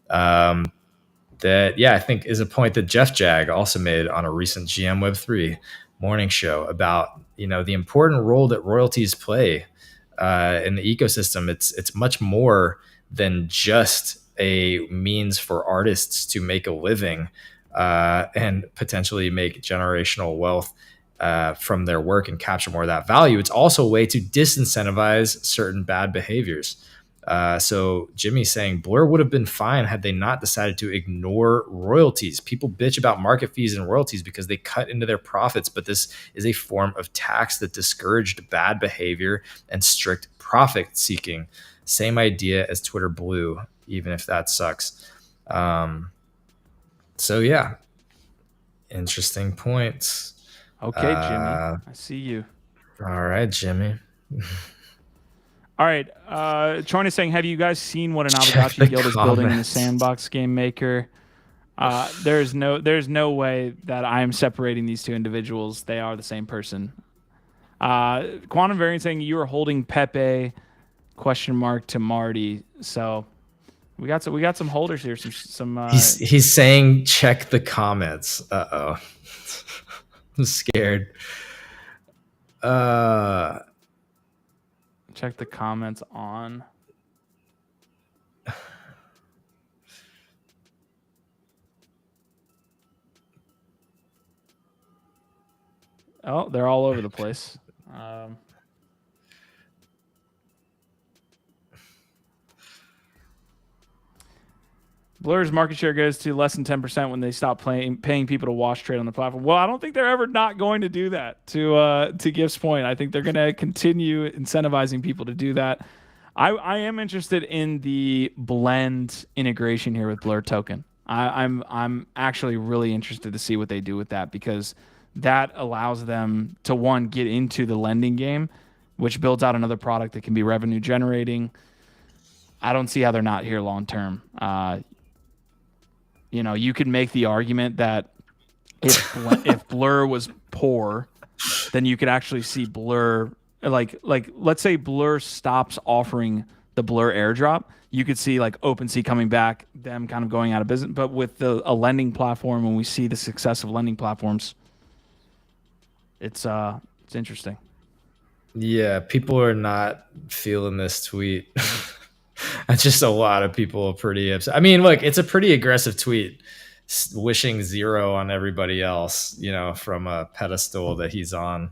That, yeah, I think is a point that Jeff Jag also made on a recent GM Web3 morning show about, the important role that royalties play in the ecosystem. It's much more than just a means for artists to make a living and potentially make generational wealth from their work and capture more of that value. It's also a way to disincentivize certain bad behaviors. So Jimmy's saying Blur would have been fine had they not decided to ignore royalties. People bitch about market fees and royalties because they cut into their profits, but this is a form of tax that discouraged bad behavior and strict profit seeking. Same idea as Twitter Blue, even if that sucks. So yeah, interesting points. Okay, Jimmy, I see you. All right, Jimmy. All right, Troin is saying, have you guys seen what an Aavegotchi guild is building in the Sandbox Game Maker? There's no way that I am separating these two individuals. They are the same person. Quantum Variant saying you are holding Pepe ? To Marty. So we got some holders here. He's saying check the comments. Uh-oh. I'm scared. Check the comments on. Oh, they're all over the place. Blur's market share goes to less than 10% when they stop paying people to watch trade on the platform. Well, I don't think they're ever not going to do that. To Gift's point, I think they're going to continue incentivizing people to do that. I am interested in the blend integration here with Blur Token. I'm actually really interested to see what they do with that, because that allows them to, one, get into the lending game, which builds out another product that can be revenue generating. I don't see how they're not here long term. You could make the argument that if Blur was poor, then you could actually see Blur, like let's say Blur stops offering the Blur airdrop, you could see like OpenSea coming back, them kind of going out of business. But with a lending platform, when we see the success of lending platforms, it's interesting. Yeah, people are not feeling this tweet. Just a lot of people are pretty upset. I mean, look, it's a pretty aggressive tweet, wishing 0 on everybody else, from a pedestal that he's on.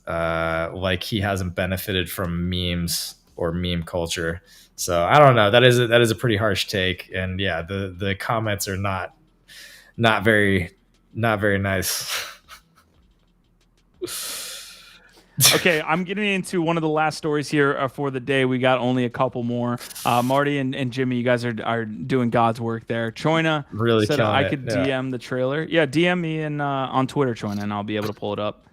Like he hasn't benefited from memes or meme culture. So I don't know. That is a pretty harsh take. And yeah, the comments are not very nice. Okay, I'm getting into one of the last stories here for the day. We got only a couple more. Marty and Jimmy, you guys are doing God's work there. Choina really said I could DM the trailer. Yeah, DM me on Twitter, Choina, and I'll be able to pull it up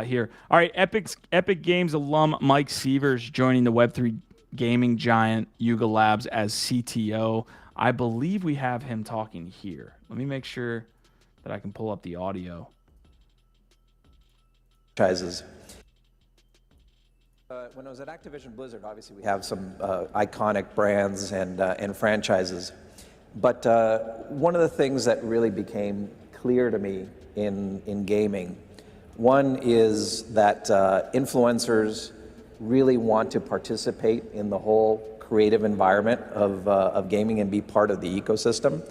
here. All right, Epic Games alum Mike Seavers joining the Web3 gaming giant Yuga Labs as CTO. I believe we have him talking here. Let me make sure that I can pull up the audio. When I was at Activision Blizzard, obviously we have some iconic brands and franchises. But one of the things that really became clear to me in gaming, one is that influencers really want to participate in the whole creative environment of gaming and be part of the ecosystem.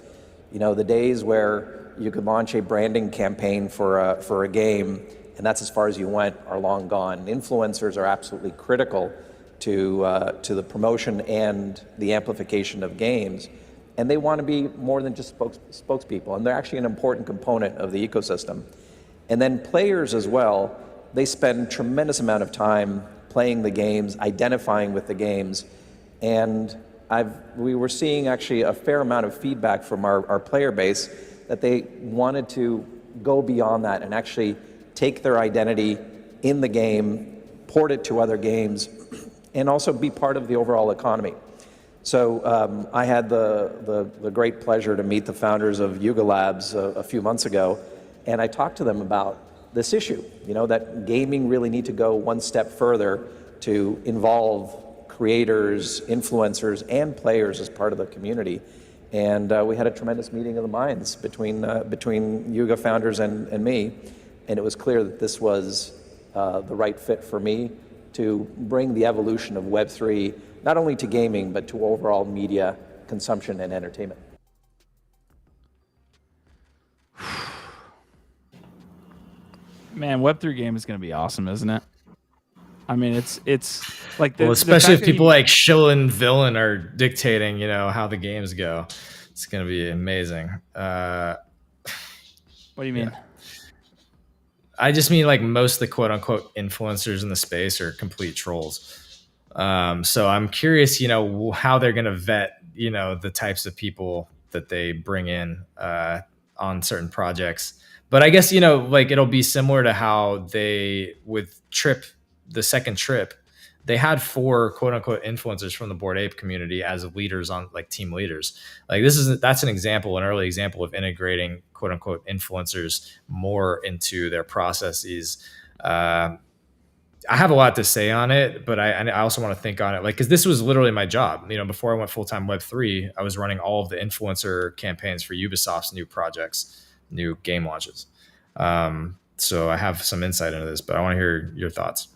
You know, the days where you could launch a branding campaign for a game and that's as far as you went are long gone. Influencers are absolutely critical to the promotion and the amplification of games, and they want to be more than just spokespeople, and they're actually an important component of the ecosystem. And then players as well, they spend tremendous amount of time playing the games, identifying with the games, and we were seeing actually a fair amount of feedback from our player base that they wanted to go beyond that and actually take their identity in the game, port it to other games, and also be part of the overall economy. So I had the great pleasure to meet the founders of Yuga Labs a few months ago, and I talked to them about this issue, you know, that gaming really need to go one step further to involve creators, influencers, and players as part of the community. And we had a tremendous meeting of the minds between Yuga founders and me, and it was clear that this was the right fit for me to bring the evolution of Web3 not only to gaming, but to overall media consumption and entertainment. Man, Web3 game is going to be awesome, isn't it? I mean, it's like well, especially if people like Shill and Villain are dictating, you know, how the games go. It's going to be amazing. What do you mean? Yeah. I just mean like most of the quote unquote influencers in the space are complete trolls. So I'm curious, you know, how they're going to vet, you know, the types of people that they bring in on certain projects. But I guess, you know, like it'll be similar to how they with the second trip, they had 4 quote unquote influencers from the Bored Ape community as leaders on like team leaders. Like that's an early example of integrating quote unquote influencers more into their processes. I have a lot to say on it, but I also want to think on it, like, because this was literally my job. You know, before I went full-time Web3, I was running all of the influencer campaigns for Ubisoft's new projects, new game launches. So I have some insight into this, but I want to hear your thoughts.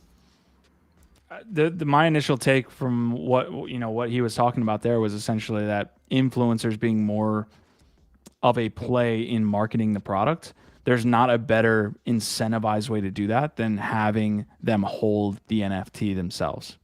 My initial take from what he was talking about there was essentially that influencers being more of a play in marketing the product. There's not a better incentivized way to do that than having them hold the NFT themselves,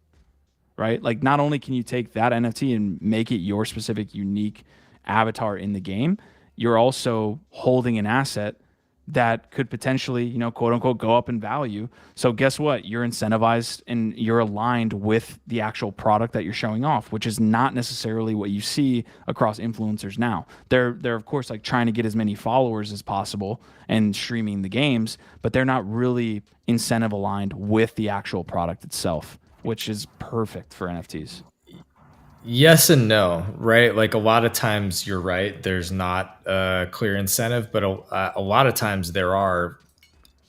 right? Like, not only can you take that NFT and make it your specific unique avatar in the game, you're also holding an asset that could potentially, you know, quote unquote, go up in value. So guess what? You're incentivized and you're aligned with the actual product that you're showing off, which is not necessarily what you see across influencers now. They're of course like trying to get as many followers as possible and streaming the games, but they're not really incentive aligned with the actual product itself, which is perfect for NFTs. Yes and no, right? Like a lot of times you're right. There's not a clear incentive, but a lot of times there are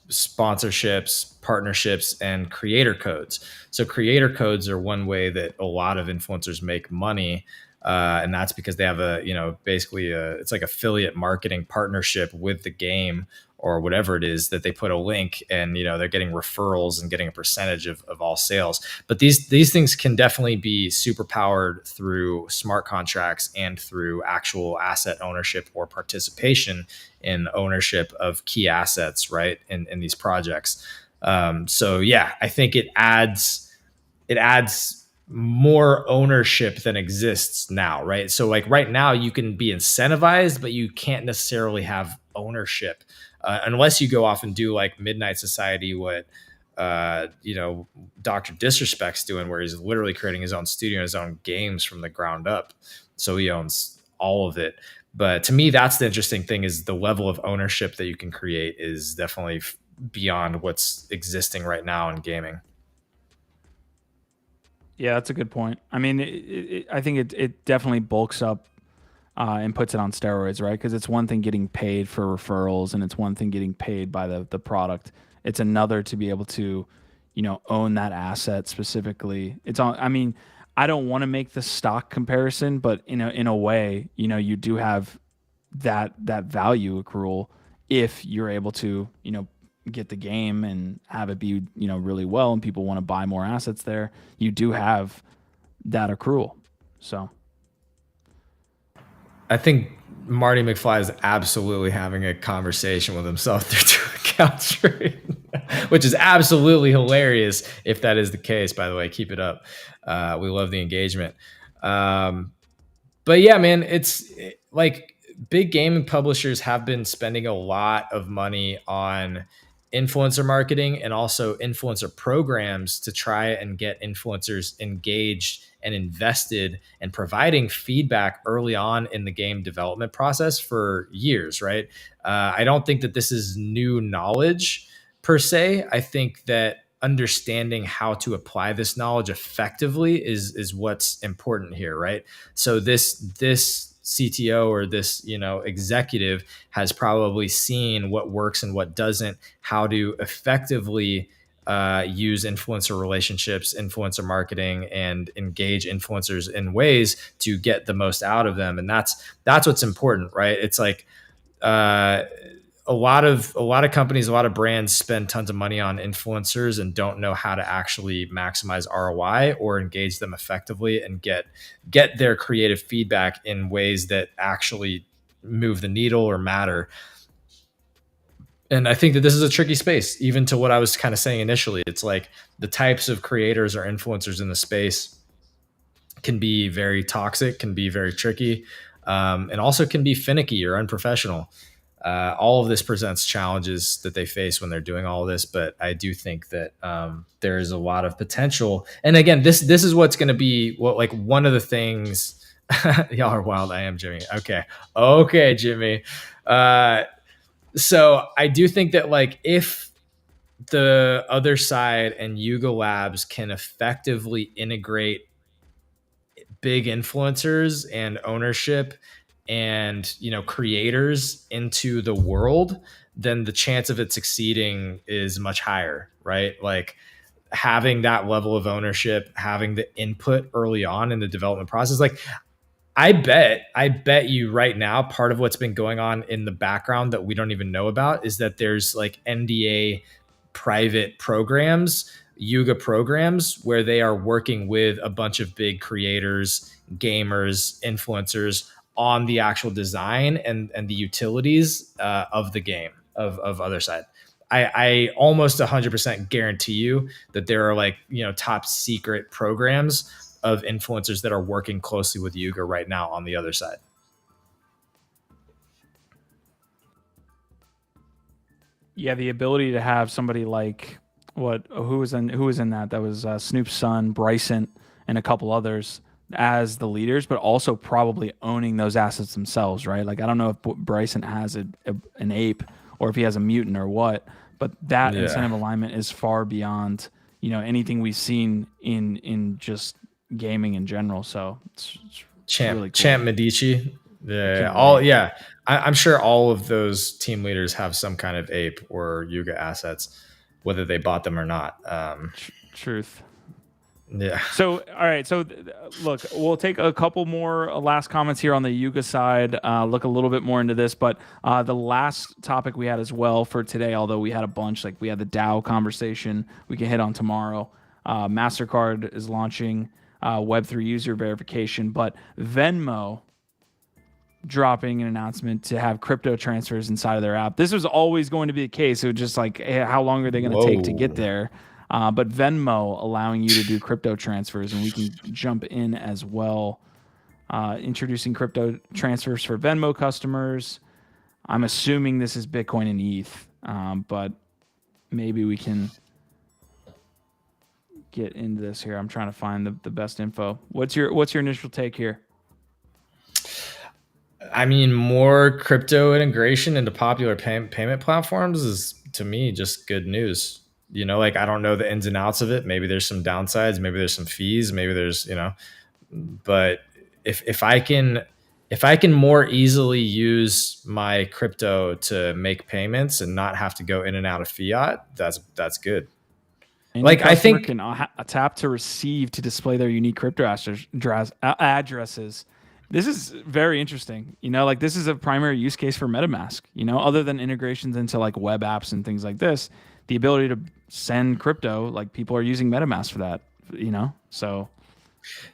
sponsorships, partnerships, and creator codes. So creator codes are one way that a lot of influencers make money. And that's because they have it's like affiliate marketing partnership with the game or whatever it is that they put a link and, you know, they're getting referrals and getting a percentage of all sales. But these things can definitely be super powered through smart contracts and through actual asset ownership or participation in ownership of key assets, right? In these projects. So yeah, I think it adds more ownership than exists now, right? So like right now you can be incentivized, but you can't necessarily have ownership unless you go off and do like Midnight Society, what Dr. Disrespect's doing, where he's literally creating his own studio, his own games from the ground up. So he owns all of it. But to me, that's the interesting thing, is the level of ownership that you can create is definitely beyond what's existing right now in gaming. Yeah, that's a good point. I mean, I think it definitely bulks up and puts it on steroids, right? Because it's one thing getting paid for referrals, and it's one thing getting paid by the product. It's another to be able to, you know, own that asset specifically. It's on. I mean, I don't want to make the stock comparison, but in a way, you know, you do have that value accrual if you're able to, you know, get the game and have it be, you know, really well, and people want to buy more assets there. You do have that accrual. So I think Marty McFly is absolutely having a conversation with himself through two accounts, right? Which is absolutely hilarious if that is the case. By the way, keep it up. We love the engagement. But yeah, man, it's like big gaming publishers have been spending a lot of money on influencer marketing and also influencer programs to try and get influencers engaged and invested and providing feedback early on in the game development process for years, right? I don't think that this is new knowledge per se. I think that understanding how to apply this knowledge effectively is what's important here, right? So this CTO or this executive has probably seen what works and what doesn't, how to effectively use influencer relationships, influencer marketing, and engage influencers in ways to get the most out of them. And that's what's important, right? It's like a lot of companies, a lot of brands spend tons of money on influencers and don't know how to actually maximize ROI or engage them effectively and get their creative feedback in ways that actually move the needle or matter. And I think that this is a tricky space, even to what I was kind of saying initially. It's like the types of creators or influencers in the space can be very toxic, can be very tricky, and also can be finicky or unprofessional. All of this presents challenges that they face when they're doing all of this, but I do think that there is a lot of potential. And again, this is what's going to be like one of the things. Y'all are wild. I am Jimmy. Okay, Jimmy. So I do think that like if the other side and Yuga Labs can effectively integrate big influencers and ownership and creators into the world, then the chance of it succeeding is much higher, right? Like having that level of ownership, having the input early on in the development process. Like I bet you right now, part of what's been going on in the background that we don't even know about is that there's like NDA private programs, Yuga programs, where they are working with a bunch of big creators, gamers, influencers on the actual design and the utilities of the game of other side. I almost 100% guarantee you that there are like, top secret programs of influencers that are working closely with Yuga right now on the other side. yeah, the ability to have somebody like who was in that? That was Snoop's son, Bryson, and a couple others as the leaders, but also probably owning those assets themselves, right? Like I don't know if Bryson has an ape or if he has a mutant or what, but that incentive alignment is far beyond anything we've seen in just gaming in general. So it's really cool. Champ Medici. Yeah, I'm sure all of those team leaders have some kind of ape or Yuga assets, whether they bought them or not. Truth. Yeah. So, all right. So, look, we'll take a couple more last comments here on the Yuga side, look a little bit more into this. But the last topic we had as well for today, although we had a bunch, like we had the DAO conversation we can hit on tomorrow. MasterCard is launching Web3 user verification, but Venmo dropping an announcement to have crypto transfers inside of their app. This was always going to be the case. It was just like, hey, how long are they going to take to get there? But Venmo allowing you to do crypto transfers, and we can jump in as well. Introducing crypto transfers for Venmo customers. I'm assuming this is Bitcoin and ETH, but maybe we can get into this here. I'm trying to find the best info. What's your initial take here? I mean, more crypto integration into popular payment platforms is, to me, just good news. Like I don't know the ins and outs of it. Maybe there's some downsides. Maybe there's some fees. Maybe there's, but if I can more easily use my crypto to make payments and not have to go in and out of fiat, that's good. Any like I think can tap to receive to display their unique crypto addresses. This is very interesting. Like this is a primary use case for MetaMask, other than integrations into like web apps and things like this, the ability to send crypto, like people are using MetaMask for that, so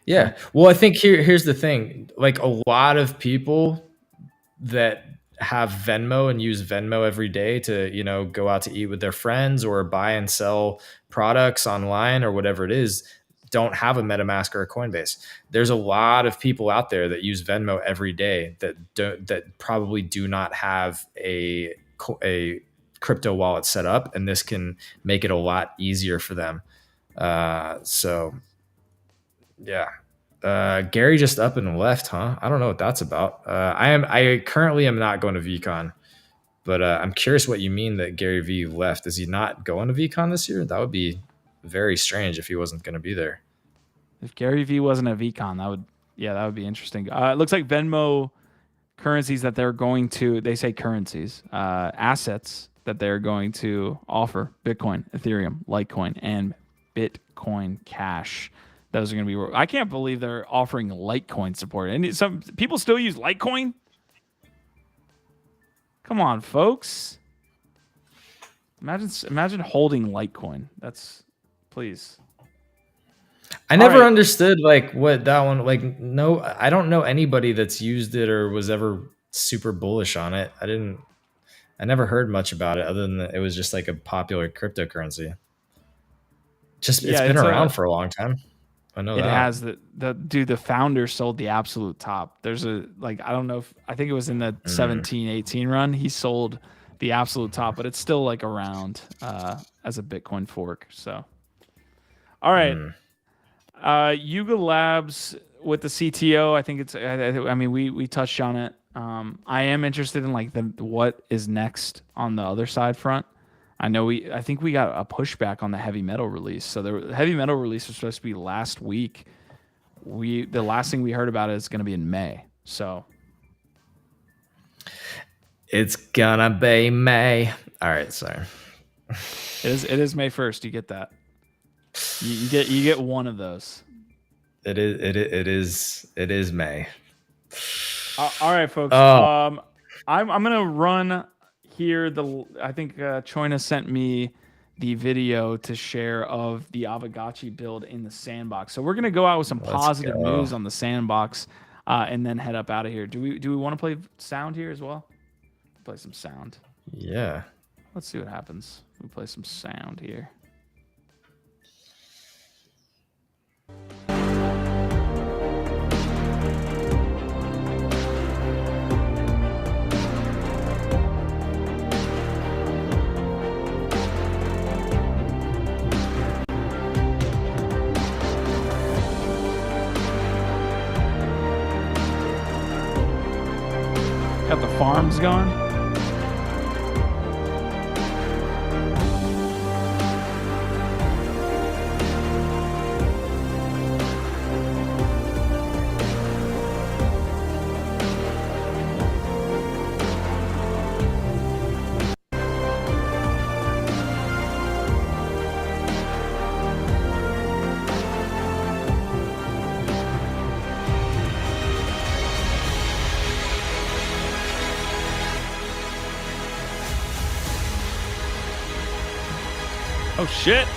Yeah. Well, I think here's the thing. Like a lot of people that have Venmo and use Venmo every day to, go out to eat with their friends or buy and sell products online or whatever it is, don't have a MetaMask or a Coinbase. There's a lot of people out there that use Venmo every day that probably do not have a crypto wallet set up, and this can make it a lot easier for them. So yeah. Gary just up and left, huh? I don't know what that's about. I currently am not going to VCon, but I'm curious what you mean that Gary V left. Is he not going to VCon this year? That would be very strange if he wasn't going to be there. If Gary V wasn't at VCon, that would be interesting. It looks like Venmo currencies that they're going to, they say currencies, assets that they're going to offer: Bitcoin, Ethereum, Litecoin, and Bitcoin Cash. Those are going to be. I can't believe they're offering Litecoin support. And some people still use Litecoin. Come on, folks. Imagine holding Litecoin. Please. I never understood like what that one, like, no, I don't know anybody that's used it or was ever super bullish on it. I never heard much about it other than that it was just like a popular cryptocurrency. It's been around for a long time. I know it that. has the founder sold the absolute top. There's I don't know I think it was in the 17-18 run. He sold the absolute top, but it's still like around as a Bitcoin fork. So, all right. Yuga Labs with the CTO. I think we touched on it. I am interested in like what is next on the other side front. I think we got a pushback on the heavy metal release. So the heavy metal release was supposed to be last week. The last thing we heard about it is going to be in May. So it's gonna be May. All right, sorry. It is May 1st. You get that. You get one of those. It is May. All right, folks. I'm gonna run here. I think Choina sent me the video to share of the Avagachi build in the Sandbox. So we're gonna go out with some positive news on the Sandbox, and then head up out of here. Do we want to play sound here as well? Play some sound. Yeah. Let's see what happens. We play some sound here. Got the farms going. Oh shit.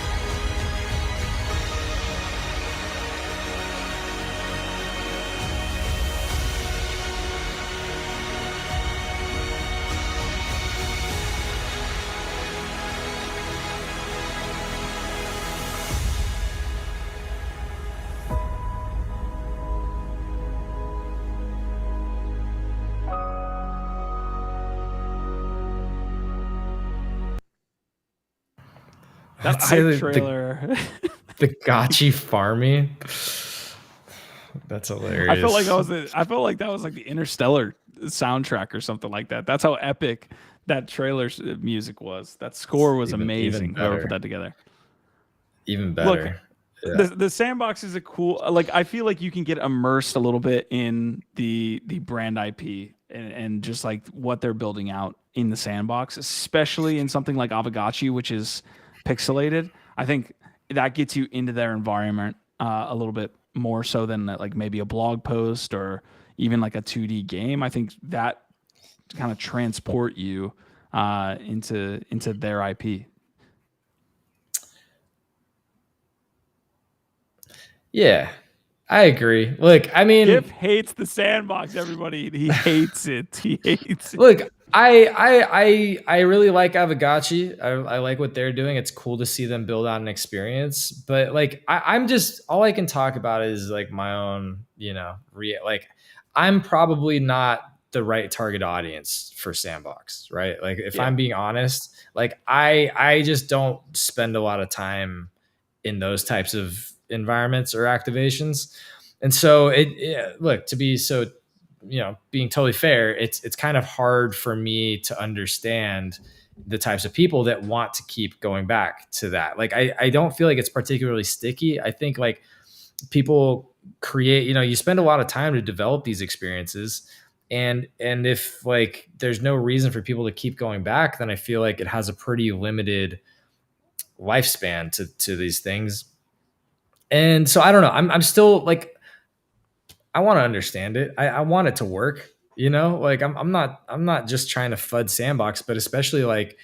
That hype trailer. The gotchi farming. That's hilarious. I felt like that was like the Interstellar soundtrack or something like that. That's how epic that trailer's music was. That score was amazing. Whoever put that together. Even better. Look, the Sandbox is a cool. Like I feel like you can get immersed a little bit in the brand IP and just like what they're building out in the Sandbox, especially in something like Avagachi, which is pixelated. I think that gets you into their environment a little bit more so than like maybe a blog post or even like a 2D game. I think that kind of transport you into their IP. Yeah. I agree. Look, I Gif mean, hates the sandbox. Everybody, he hates it. He hates it. look, I really like Avagachi. I like what they're doing. It's cool to see them build out an experience. But like I'm just all I can talk about is like my own, like I'm probably not the right target audience for Sandbox, right? Like if Yeah. I'm being honest, like I just don't spend a lot of time in those types of environments or activations. And so look, to be so, being totally fair, it's kind of hard for me to understand the types of people that want to keep going back to that. Like I don't feel like it's particularly sticky. I think like people create, you spend a lot of time to develop these experiences. And if like there's no reason for people to keep going back, then I feel like it has a pretty limited lifespan to these things. And so I don't know. I'm still like, I want to understand it. I want it to work. Like I'm not just trying to FUD Sandbox, but especially like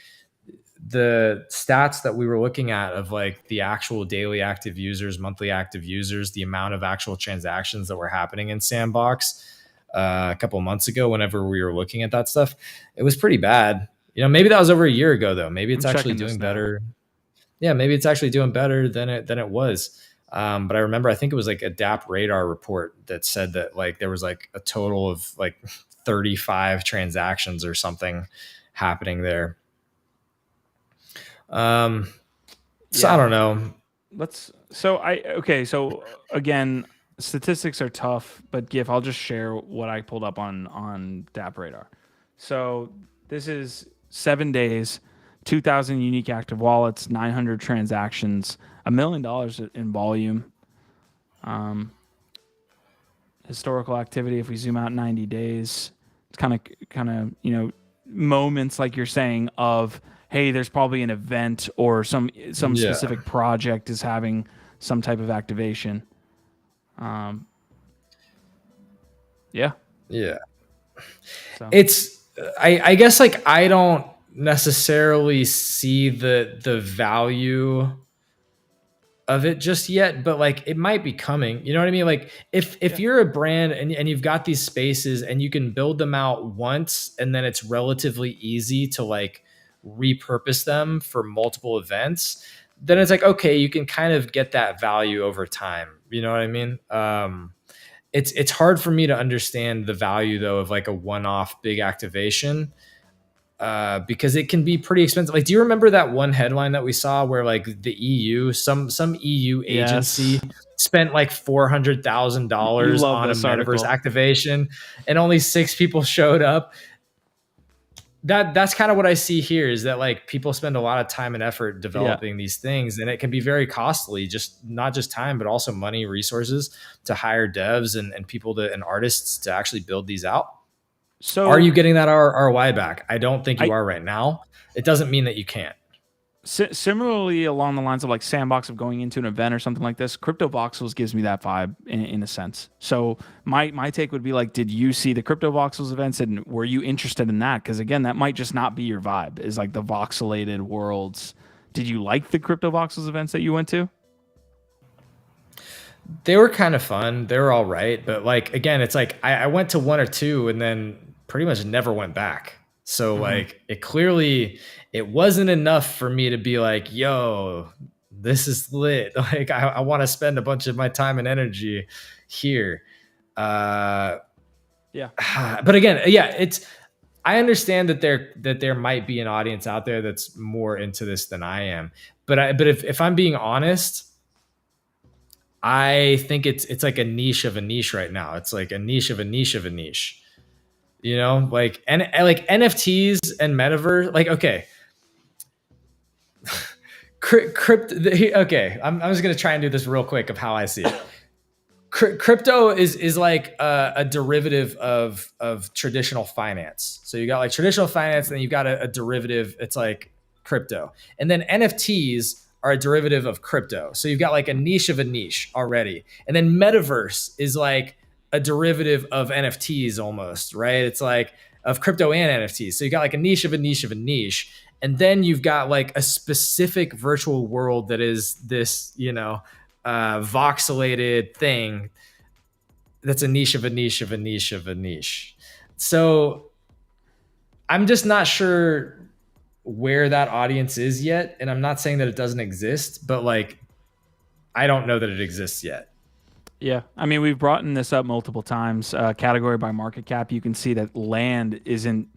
the stats that we were looking at of like the actual daily active users, monthly active users, the amount of actual transactions that were happening in Sandbox a couple of months ago, whenever we were looking at that stuff, it was pretty bad. Maybe that was over a year ago though. Maybe it's I'm actually checking this doing now. better. Yeah, maybe it's actually doing better than it was. But I remember, I think it was like a DAP radar report that said that like there was like a total of like 35 transactions or something happening there. So Yeah. I don't know. So again, statistics are tough, but GIF, I'll just share what I pulled up on DAP radar. So this is 7 days, 2,000 unique active wallets, 900 transactions, $1 million in volume. Historical activity, if we zoom out 90 days, it's kind of, moments like you're saying of, hey, there's probably an event or some Yeah. specific project is having some type of activation. Yeah. Yeah. So It's I guess like I don't necessarily see the value of it just yet, but like it might be coming. You know what I mean? Like if you're a brand and you've got these spaces and you can build them out once and then it's relatively easy to like repurpose them for multiple events, then it's like, okay, you can kind of get that value over time. You know what I mean? It's hard for me to understand the value though of like a one-off big activation. Because it can be pretty expensive. Like, do you remember that one headline that we saw where like the EU, some EU agency spent like $400,000 love on a this metaverse article. activation, and only 6 people showed up? That's kind of what I see here, is that like people spend a lot of time and effort developing these things, and it can be very costly, just not just time, but also money, resources to hire devs and people and artists to actually build these out. So Are you getting that ROI back? I don't think you I- are right now. It doesn't mean that you can't. similarly along the lines of like Sandbox of going into an event or something like this, Crypto Voxels gives me that vibe in a sense. So my take would be like, did you see the Crypto Voxels events and were you interested in that? Because again, that might just not be your vibe, is like the voxelated worlds. Did you like the Crypto Voxels events that you went to? They were kind of fun. They were all right. But like, again, it's like I went to 1 or 2 and then pretty much never went back. So like it wasn't enough for me to be like, yo, this is lit. Like I want to spend a bunch of my time and energy here. Yeah. But again, yeah, I understand that there might be an audience out there that's more into this than I am. But if I'm being honest, I think it's like a niche of a niche right now. It's like a niche of a niche of a niche. Like, and like NFTs and metaverse, like, okay. Okay, I'm just gonna try and do this real quick of how I see it. Crypto is like a derivative of traditional finance. So you got like traditional finance, and then you've got a derivative. It's like crypto, and then NFTs are a derivative of crypto. So you've got like a niche of a niche already, and then metaverse is like a derivative of NFTs almost, right? It's like of crypto and NFTs. So you got like a niche of a niche of a niche, and then you've got like a specific virtual world that is this, voxelated thing that's a niche of a niche of a niche of a niche. So I'm just not sure where that audience is yet. And I'm not saying that it doesn't exist, but like, I don't know that it exists yet. Yeah, I mean, we've brought in this up multiple times. Category by market cap, you can see that land isn't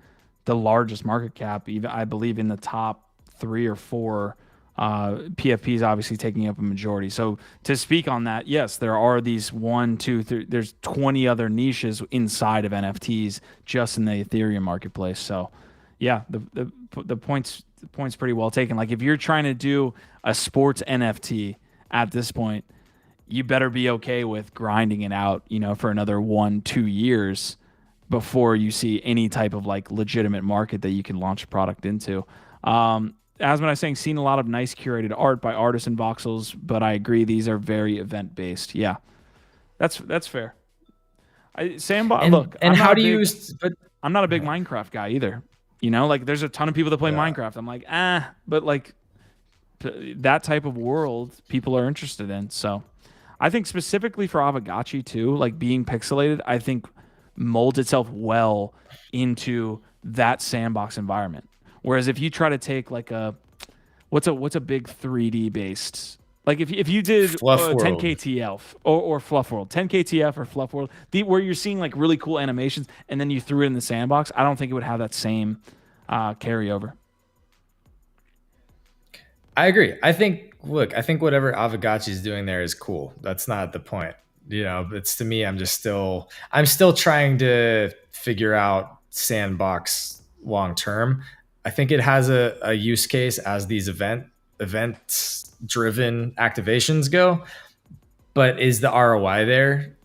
the largest market cap. Even I believe in the top 3 or 4, PFP is obviously taking up a majority. So to speak on that, yes, there are these 1, 2, 3. There's 20 other niches inside of NFTs just in the Ethereum marketplace. So yeah, the points pretty well taken. Like if you're trying to do a sports NFT at this point, you better be okay with grinding it out, for another 1-2 years before you see any type of like legitimate market that you can launch a product into. As when I was saying, seen a lot of nice curated art by artists and voxels, but I agree these are very event based. Yeah, that's fair. Sandbox. Look, and how do you? I'm not a big Minecraft guy either. Like there's a ton of people that play Minecraft. I'm like, but like that type of world, people are interested in. So I think specifically for Avagachi too, like being pixelated, I think molds itself well into that sandbox environment. Whereas if you try to take like what's a big 3D based, like if you did 10KTF or Fluff World, 10KTF or Fluff World, where you're seeing like really cool animations and then you threw it in the sandbox, I don't think it would have that same carryover. I agree. I think whatever Avagachi is doing there is cool. That's not the point. It's to me, I'm still trying to figure out Sandbox long term. I think it has a use case as these event driven activations go, but is the ROI there?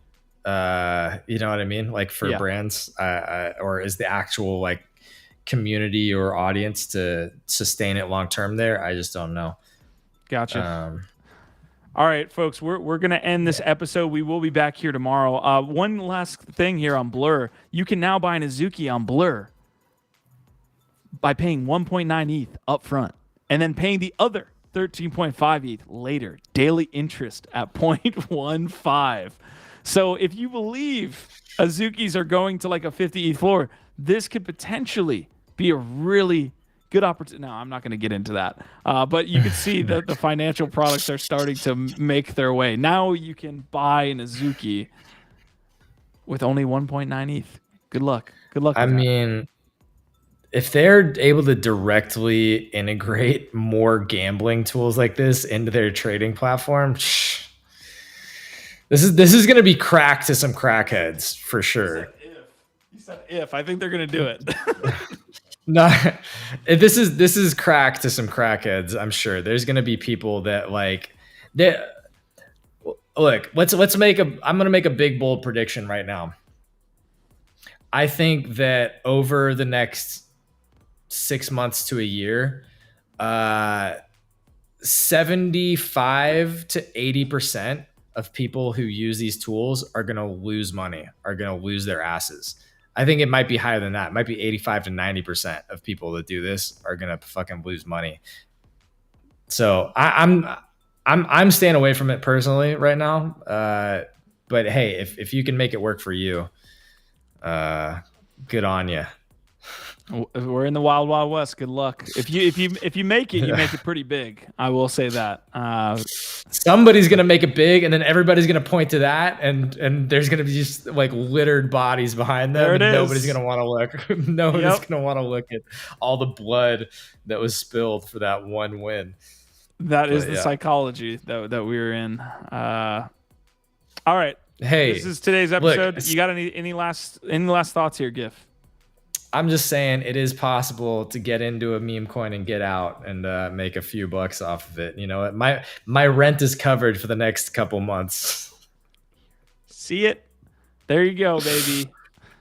You know what I mean? Like for brands, or is the actual like community or audience to sustain it long term there? I just don't know. Gotcha. All right, folks, we're going to end this episode. We will be back here tomorrow. One last thing here on Blur. You can now buy an Azuki on Blur by paying 1.9 ETH up front and then paying the other 13.5 ETH later. Daily interest at 0.15. So if you believe Azukis are going to like a 50 ETH floor, this could potentially be a really good opportunity. No, I'm not going to get into that. But you can see that the financial products are starting to make their way. Now you can buy an Azuki with only 1.9 ETH. Good luck. Good luck. I mean, if they're able to directly integrate more gambling tools like this into their trading platform, this is going to be crack to some crackheads for sure. You said if. I think they're going to do it. No, this is crack to some crackheads. I'm sure there's going to be people that like that. Look, I'm going to make a big bold prediction right now. I think that over the next 6 months to a year, 75 to 80% of people who use these tools are going to lose money, are going to lose their asses. I think it might be higher than that. It might be 85 to 90% of people that do this are going to fucking lose money. So I'm staying away from it personally right now. But hey, if you can make it work for you, good on you. We're in the wild, wild west. Good luck. If you make it, you make it pretty big. I will say that. Somebody's gonna make it big, and then everybody's gonna point to that, and there's gonna be just like littered bodies behind them. There it is. Nobody's gonna want to look. Nobody's gonna want to look at all the blood that was spilled for that one win. That is the psychology that we were in. All right. Hey, this is today's episode. Look, you got any last thoughts here, Gif? I'm just saying it is possible to get into a meme coin and get out and make a few bucks off of it. You know, my rent is covered for the next couple months. See it? There you go, baby.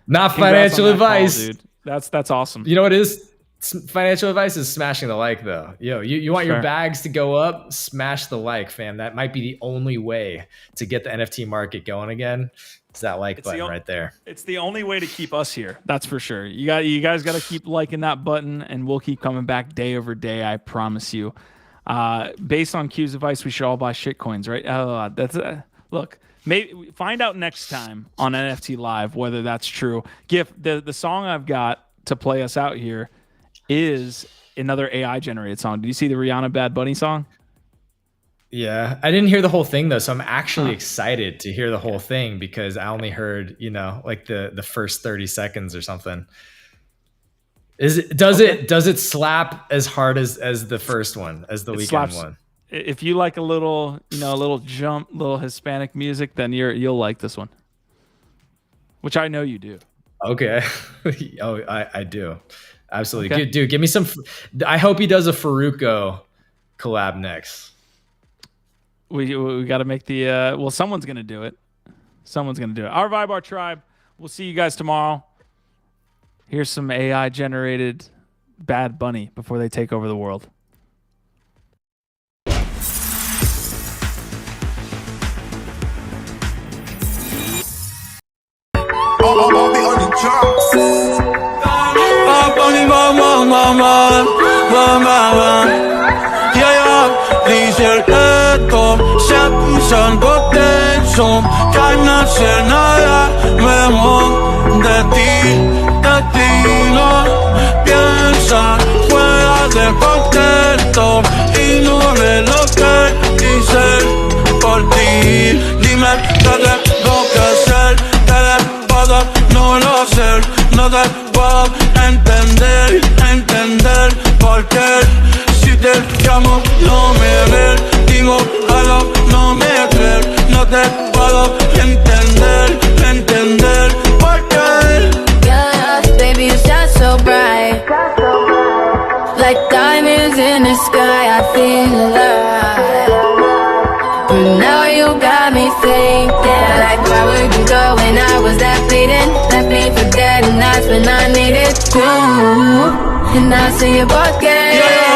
Not financial advice, call, dude. That's awesome. You know what it is? Financial advice is smashing the like, though. You want your bags to go up? Smash the like, fam. That might be the only way to get the NFT market going again. It's that like button right there. It's the only way to keep us here. That's for sure. You guys got to keep liking that button, and we'll keep coming back day over day. I promise you. Based on Q's advice, we should all buy shit coins, right? Look, Maybe find out next time on NFT Live whether that's true. Gif, the song I've got to play us out here is another AI generated song. Did you see the Rihanna Bad Bunny song? Yeah, I didn't hear the whole thing though, so I'm actually excited to hear the whole thing because I only heard, like the first 30 seconds or something. Does it slap as hard as the first one, as the Weeknd one? If you like a little jump, little Hispanic music, then you'll like this one, which I know you do. Okay. Oh, I do. Absolutely. Okay. Dude, give me some. I hope he does a Faruko collab next. We got to make the. Well, someone's going to do it. Someone's going to do it. Our Vibe, our tribe. We'll see you guys tomorrow. Here's some AI generated Bad Bunny before they take over the world. Siya potential kahit na siya nada de ti no piensa fuera de contexto y no de lo que dicen por ti. Dime qué tengo que hacer, te puedo no lo sé, no te puedo entender por qué si te llamo no me ves, digo algo no me crees, no te puedo entender por qué. Yeah, baby, you shine so bright, like diamonds in the sky. I feel alive, but now you got me thinking, like where would you go when I was that bleeding? Left me for dead and that's when I needed you, and I see you again.